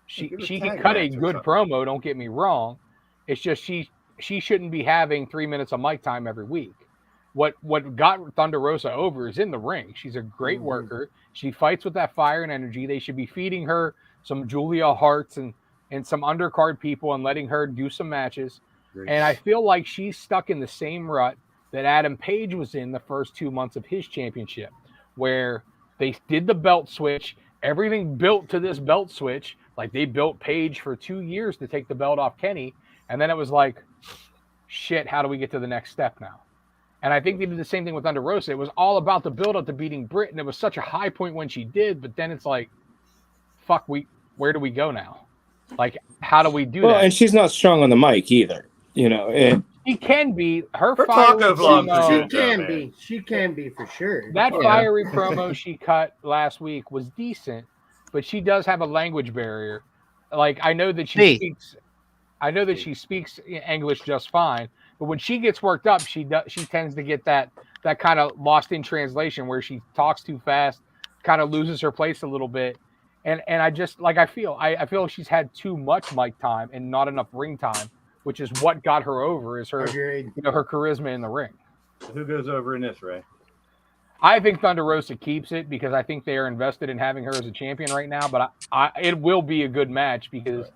She can cut a good promo, don't get me wrong. It's just she shouldn't be having 3 minutes of mic time every week. what got Thunder Rosa over is in the ring. She's a great worker. She fights with that fire and energy. They should be feeding her some Julia Harts and some undercard people and letting her do some matches. Great. And I feel like she's stuck in the same rut that Adam Page was in the first 2 months of his championship, where they did the belt switch. Everything built to this belt switch. Like, they built Page for 2 years to take the belt off Kenny. And then it was like, shit, how do we get to the next step now? And I think they did the same thing with Thunder Rosa. It was all about the build up to beating Britt, and it was such a high point when she did, but then it's like, fuck, where do we go now? Like, how do we do that? And she's not strong on the mic either, you know. And she can be. Her taco vlog promo, She can be for sure. that fiery promo she cut last week was decent, but she does have a language barrier. Like, I know that she speaks English just fine, but when she gets worked up, she tends to get that kind of lost in translation where she talks too fast, kind of loses her place a little bit. And I just, like, I feel she's had too much mic time and not enough ring time, which is what got her over, is her her charisma in the ring. Who goes over in this, Ray? I think Thunder Rosa keeps it because I think they are invested in having her as a champion right now, but it will be a good match because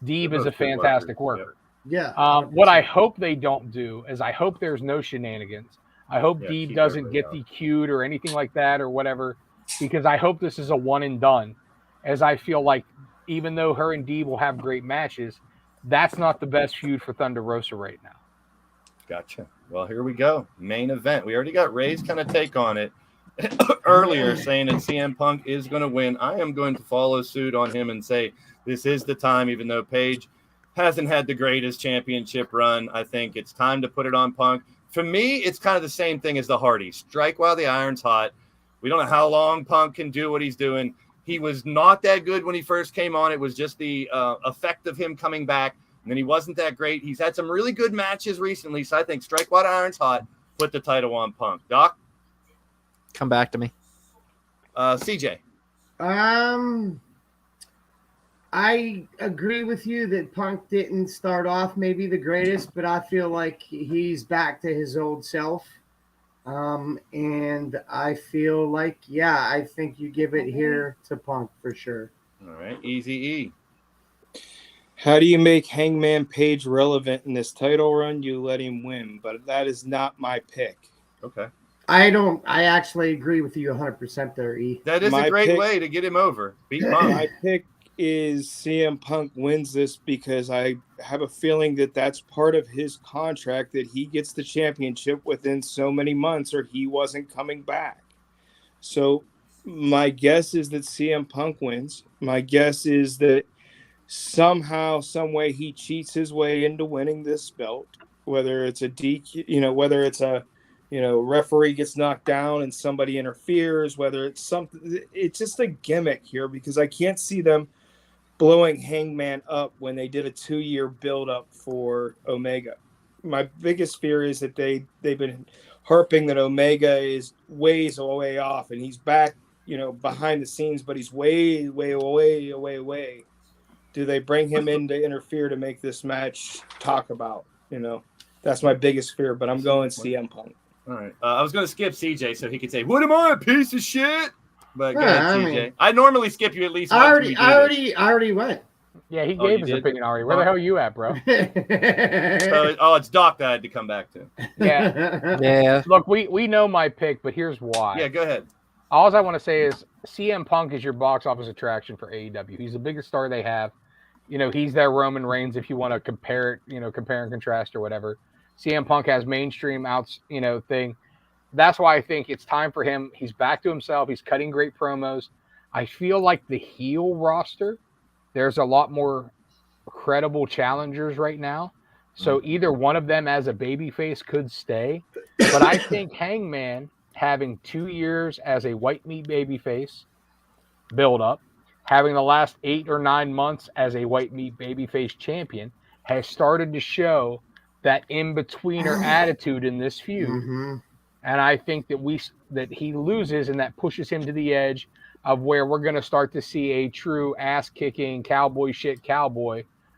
Deeb is a fantastic worker. Yeah. What I hope they don't do is I hope there's no shenanigans. I hope Deeb doesn't get DQ'd or anything like that or whatever, because I hope this is a one and done, as I feel like even though her and Deeb will have great matches, that's not the best feud for Thunder Rosa right now. Gotcha. Well, here we go. Main event. We already got Ray's kind of take on it earlier, saying that CM Punk is going to win. I am going to follow suit on him and say this is the time, even though Page hasn't had the greatest championship run. I think it's time to put it on Punk. For me, it's kind of the same thing as the Hardys. Strike while the iron's hot. We don't know how long Punk can do what he's doing. He was not that good when he first came on. It was just the effect of him coming back. And then he wasn't that great. He's had some really good matches recently. So I think strike while the iron's hot, put the title on Punk. Doc? Come back to me. CJ? I agree with you that Punk didn't start off maybe the greatest, but I feel like he's back to his old self. And I feel like, I think you give it here to Punk for sure. All right, Easy E. How do you make Hangman Page relevant in this title run? You let him win, but that is not my pick. Okay. I actually agree with you 100% there, E. That is a great way to get him over. Beat Punk. My pick is CM Punk wins this because I have a feeling that that's part of his contract, that he gets the championship within so many months or he wasn't coming back. So my guess is that CM Punk wins. My guess is that somehow, some way he cheats his way into winning this belt, whether it's a DQ, whether it's a, referee gets knocked down and somebody interferes, whether it's something, it's just a gimmick here because I can't see them blowing Hangman up when they did a 2-year build-up for Omega. My biggest fear is that they've been harping that Omega is ways away off, and he's back, behind the scenes, but he's way, way, way, way, way. Do they bring him in to interfere to make this match talk about? That's my biggest fear, but I'm going CM Punk. All right. I was going to skip CJ so he could say, "What am I, a piece of shit?" But go ahead, CJ. I normally skip you at least once. I already went. Yeah, he gave his opinion already. Where the hell are you at, bro? It's Doc that I had to come back to. Yeah. Look, we know my pick, but here's why. Yeah, go ahead. All I want to say is CM Punk is your box office attraction for AEW. He's the biggest star they have. He's their Roman Reigns if you want to compare it, compare and contrast or whatever. CM Punk has mainstream thing. That's why I think it's time for him. He's back to himself. He's cutting great promos. I feel like the heel roster, there's a lot more credible challengers right now. So either one of them as a babyface could stay. But I think Hangman having 2 years as a white meat babyface build up, having the last 8 or 9 months as a white meat babyface champion has started to show that in-betweener attitude in this feud. Mm-hmm. And I think that he loses, and that pushes him to the edge of where we're going to start to see a true ass-kicking cowboy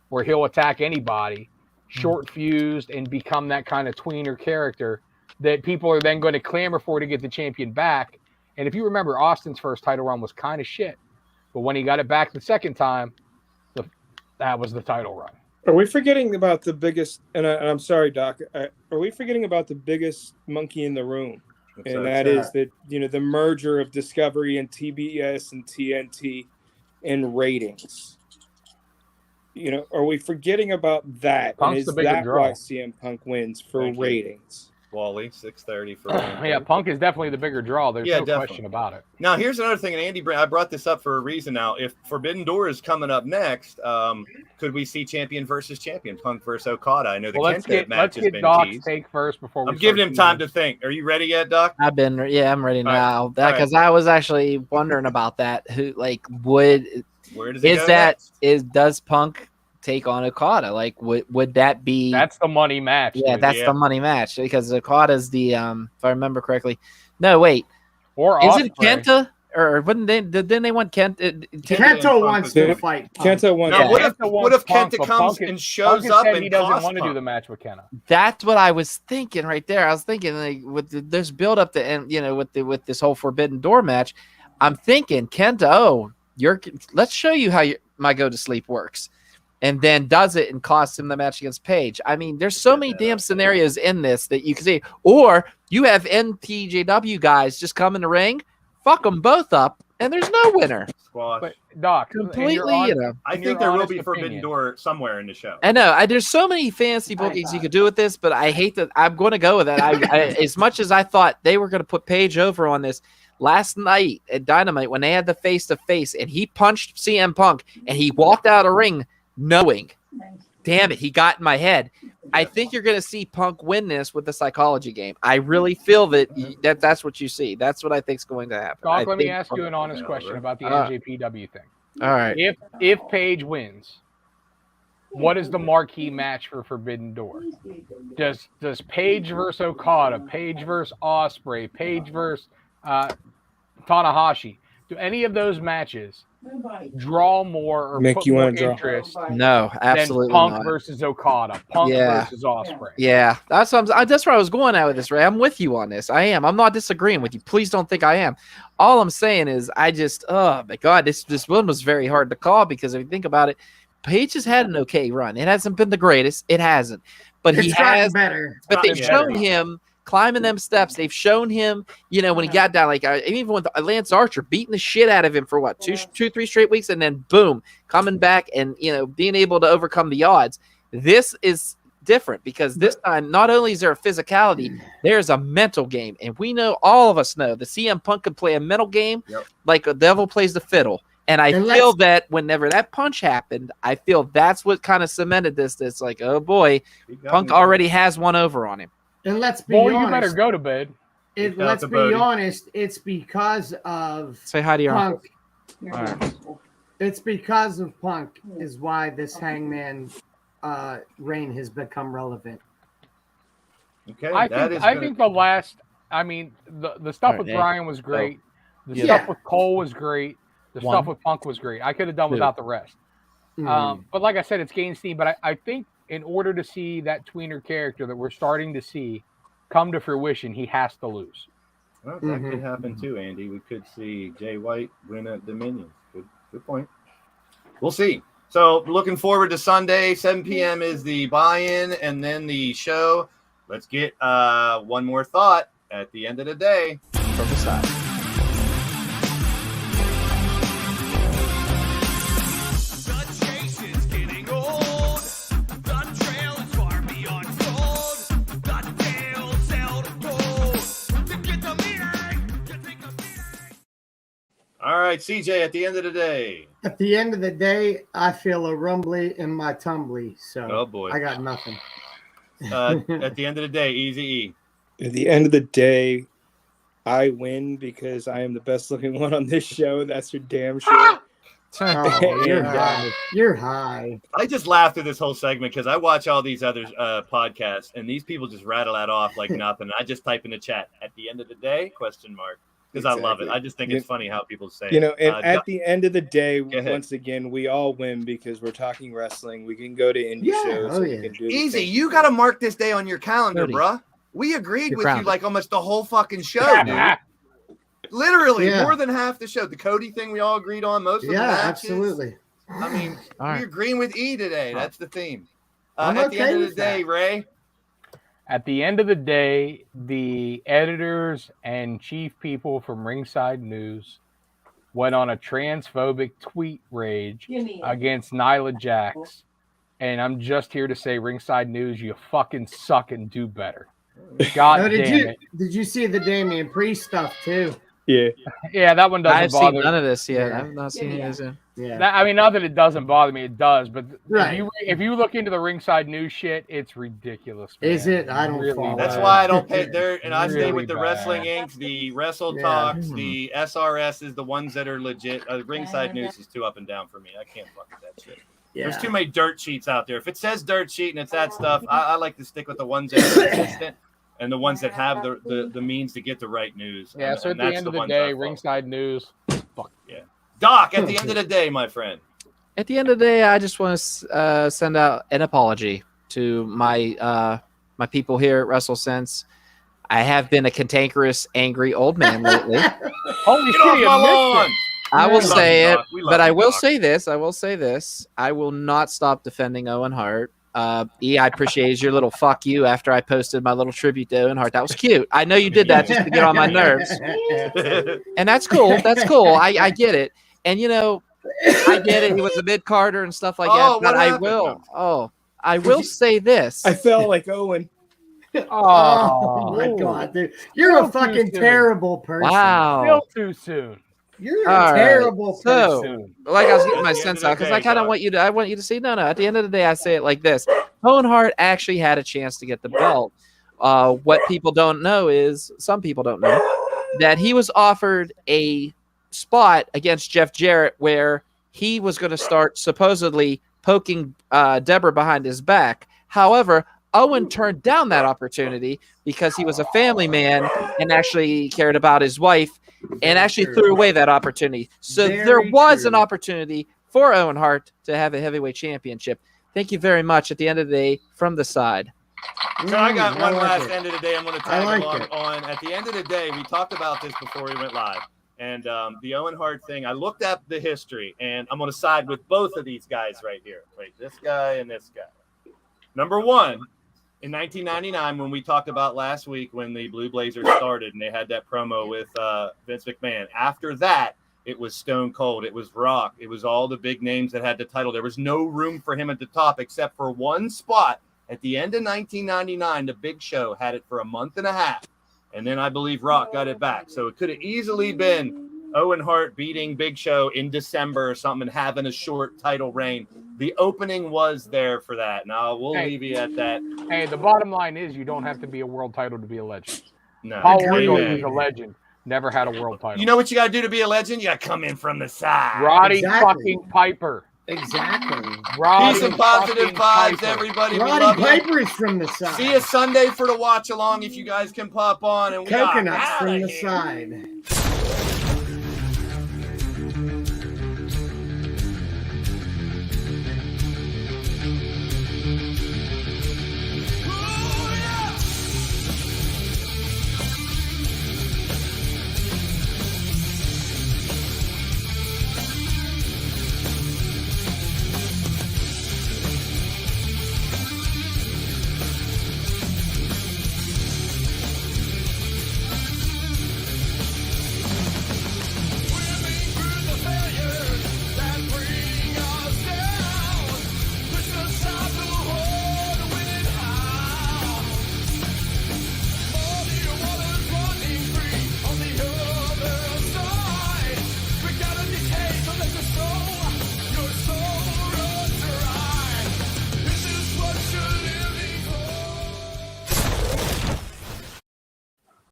where he'll attack anybody, short-fused, and become that kind of tweener character that people are then going to clamor for to get the champion back. And if you remember, Austin's first title run was kind of shit. But when he got it back the second time, that was the title run. Are we forgetting about the biggest, and I'm sorry, Doc, are we forgetting about the biggest monkey in the room? And that is that, the merger of Discovery and TBS and TNT and ratings. Are we forgetting about that? Punk's and is the bigger that draw. why CM Punk wins for ratings? Wally, 6:30 for yeah, Punk is definitely the bigger draw. There's no question about it. Now, here's another thing, and Andy, I brought this up for a reason. Now, if Forbidden Door is coming up next, could we see champion versus champion, Punk versus Okada? I know the Kenta match has been Doc's teased. take first before I'm giving him time to think. Are you ready yet, Doc? I'm ready now. All Because I was actually wondering about that. Where does it go does Punk take on Okada? Like, would that be? That's the money match. Yeah, dude. that's the money match because Okada's the if I remember correctly. No, wait. Or is it Kenta? Or wouldn't they? Didn't they want Kenta? Kenta wants to fight. Kenta wants. Now, what if Kenta comes and shows up and he doesn't want to do the match with Kenta? That's what I was thinking right there. I was thinking this build up to end, with this whole Forbidden Door match. I'm thinking Kenta. Let's show you how my go to sleep works. And then does it and costs him the match against Page. I mean, there's so many damn scenarios in this that you can see. Or you have NPJW guys just come in the ring, fuck them both up, and there's no winner. Squash. But Doc, completely, I think there will be Forbidden Door somewhere in the show. I know. There's so many fancy bookings you could do with this, but I hate that. I'm going to go with that. As much as I thought they were going to put Page over on this, last night at Dynamite when they had the face-to-face and he punched CM Punk and he walked out of the ring knowing, damn it, he got in my head. I think you're going to see Punk win this with the psychology game. I really feel that's what you see. That's what I think is going to happen. Doc, let me ask you an honest question about the NJPW thing. All right. If Page wins, what is the marquee match for Forbidden Door? Does Page versus Okada, Page versus Ospreay, Page versus Tanahashi, do any of those matches draw more or make put you more want to interest? No, absolutely than Punk not. versus Okada, Punk versus Ospreay. Yeah, that's where I was going at with this, Ray. I'm with you on this. I am. I'm not disagreeing with you. Please don't think I am. All I'm saying is oh my God, this one was very hard to call because if you think about it, Page has had an okay run. It hasn't been the greatest. It hasn't. But he has better. But they've shown him climbing them steps. They've shown him, when he got down, even with Lance Archer beating the shit out of him for what, 2-3 straight weeks, and then boom, coming back and being able to overcome the odds. This is different because this time not only is there a physicality, there's a mental game, and we know, all of us know, the CM Punk can play a mental game like a devil plays the fiddle. And I feel that whenever that punch happened, I feel that's what kind of cemented this. It's like, oh boy, Punk already has one over on him. And let's be honest. You better go to bed. Let's be honest. It's because of Say hi to your Punk. Right. It's because of Punk is why this Hangman reign has become relevant. Okay, I think the last. I mean, the stuff with Brian was great. The stuff with Cole was great. The stuff with Punk was great. I could have done without the rest. But like I said, it's gained steam. But I think in order to see that tweener character that we're starting to see come to fruition, he has to lose. Well, that could happen too, Andy. We could see Jay White win at Dominion. Good point. We'll see. So looking forward to Sunday, 7 p.m. is the buy-in and then the show. Let's get one more thought at the end of the day from the side. All right, CJ, at the end of the day. At the end of the day, I feel a rumbly in my tumbly. So oh boy, I got nothing. At the end of the day, Easy E. At the end of the day, I win because I am the best looking one on this show. That's for damn sure. Oh, you're high. You're high. I just laughed through this whole segment because I watch all these other podcasts and these people just rattle that off like nothing. I just type in the chat at the end of the day ? Because I love it. I just think it's funny how people say and at the end of the day, once again, we all win because we're talking wrestling. We can go to indie shows. Oh, we can do Easy. You got to mark this day on your calendar, bruh. We agreed You're with you grounded. like almost the whole fucking show, dude. Literally, Yeah. more than half the show. The Cody thing we all agreed on. Most of the matches. Absolutely. I mean, All right. we're agreeing with E today. That's the theme. I'm At the okay end of with the day, that. Ray. At the end of the day, the editors and chief people from Ringside News went on a transphobic tweet rage against Nyla Jax. And I'm just here to say, Ringside News, you fucking suck and do better. God Oh, damn it. Did you see the Damian Priest stuff too? Yeah. Yeah, that one doesn't I've bother seen none of this yet. Yeah. I've not seen any of this. Yeah. I mean, not that it doesn't bother me, it does. But Right. if you look into the Ringside News shit, it's ridiculous. Man. Is it? I don't Really follow. That's bad. why I don't pay there. And I stay Really with the bad. Wrestling Inc., the Wrestle Yeah. Talks, the SRSs, the ones that are legit. Ringside News is too up and down for me. I can't fuck with that shit. Yeah. There's too many dirt sheets out there. If it says dirt sheet and it's that stuff, I like to stick with the ones that are consistent and the ones that have the means to get the right news. Yeah, And- so at and the that's end of the ones I day, follow. Ringside News, fuck. Yeah. Doc, at the end of the day, my friend. At the end of the day, I just want to send out an apology to my my people here at WrestleSense. I have been a cantankerous, angry old man lately. Holy Get off shit, my you missed lawn! it. I will We love say you, it, Doc. We love but I you, will Doc. say this. I will say this. I will not stop defending Owen Hart. E, I appreciate your little fuck you after I posted my little tribute to Owen Hart. That was cute. I know you did that just to get on my nerves, and that's cool. That's cool. I get it, and you know, I get it. He was a mid Carter and stuff like Oh, that. But what I happened? will. Oh, I will say this. I felt like Owen. Oh my god, dude. You're a fucking terrible person. Wow. Still too soon. You're All a right. terrible So, person. like I was At getting my the end sense of the out because day, I kind of Doc. want you to see. No. At the end of the day, I say it like this: Owen Hart actually had a chance to get the belt. What people don't know is some people don't know that he was offered a spot against Jeff Jarrett where he was going to start supposedly poking Deborah behind his back. However, Owen turned down that opportunity because he was a family man and actually cared about his wife and actually threw away that opportunity. So there was an opportunity for Owen Hart to have a heavyweight championship. Thank you very much. At the end of the day, from the side. So I got one like last it. end of the day I'm going to I tag like along it. on. At the end of the day, we talked about this before we went live. And the Owen Hart thing, I looked at the history, and I'm going to side with both of these guys right here. Wait, this guy and this guy. Number one, in 1999, when we talked about last week when the Blue Blazers started and they had that promo with Vince McMahon. After that, it was Stone Cold. It was Rock. It was all the big names that had the title. There was no room for him at the top except for one spot. At the end of 1999, the Big Show had it for a month and a half. And then I believe Rock got it back. So it could have easily been Owen Hart beating Big Show in December or something and having a short title reign. The opening was there for that. Now, we'll leave you at that. Hey, the bottom line is you don't have to be a world title to be a legend. No. Paul Agreed. Orndorff is a legend. Never had a world title. You know what you got to do to be a legend? You got to come in from the side. Roddy Exactly. fucking Piper. Exactly. Roddy Peace and positive fucking vibes, Piper. everybody. We Roddy love you. Piper is from the side. See you Sunday for the watch along if you guys can pop on. And we are Coconuts outta from the here. side.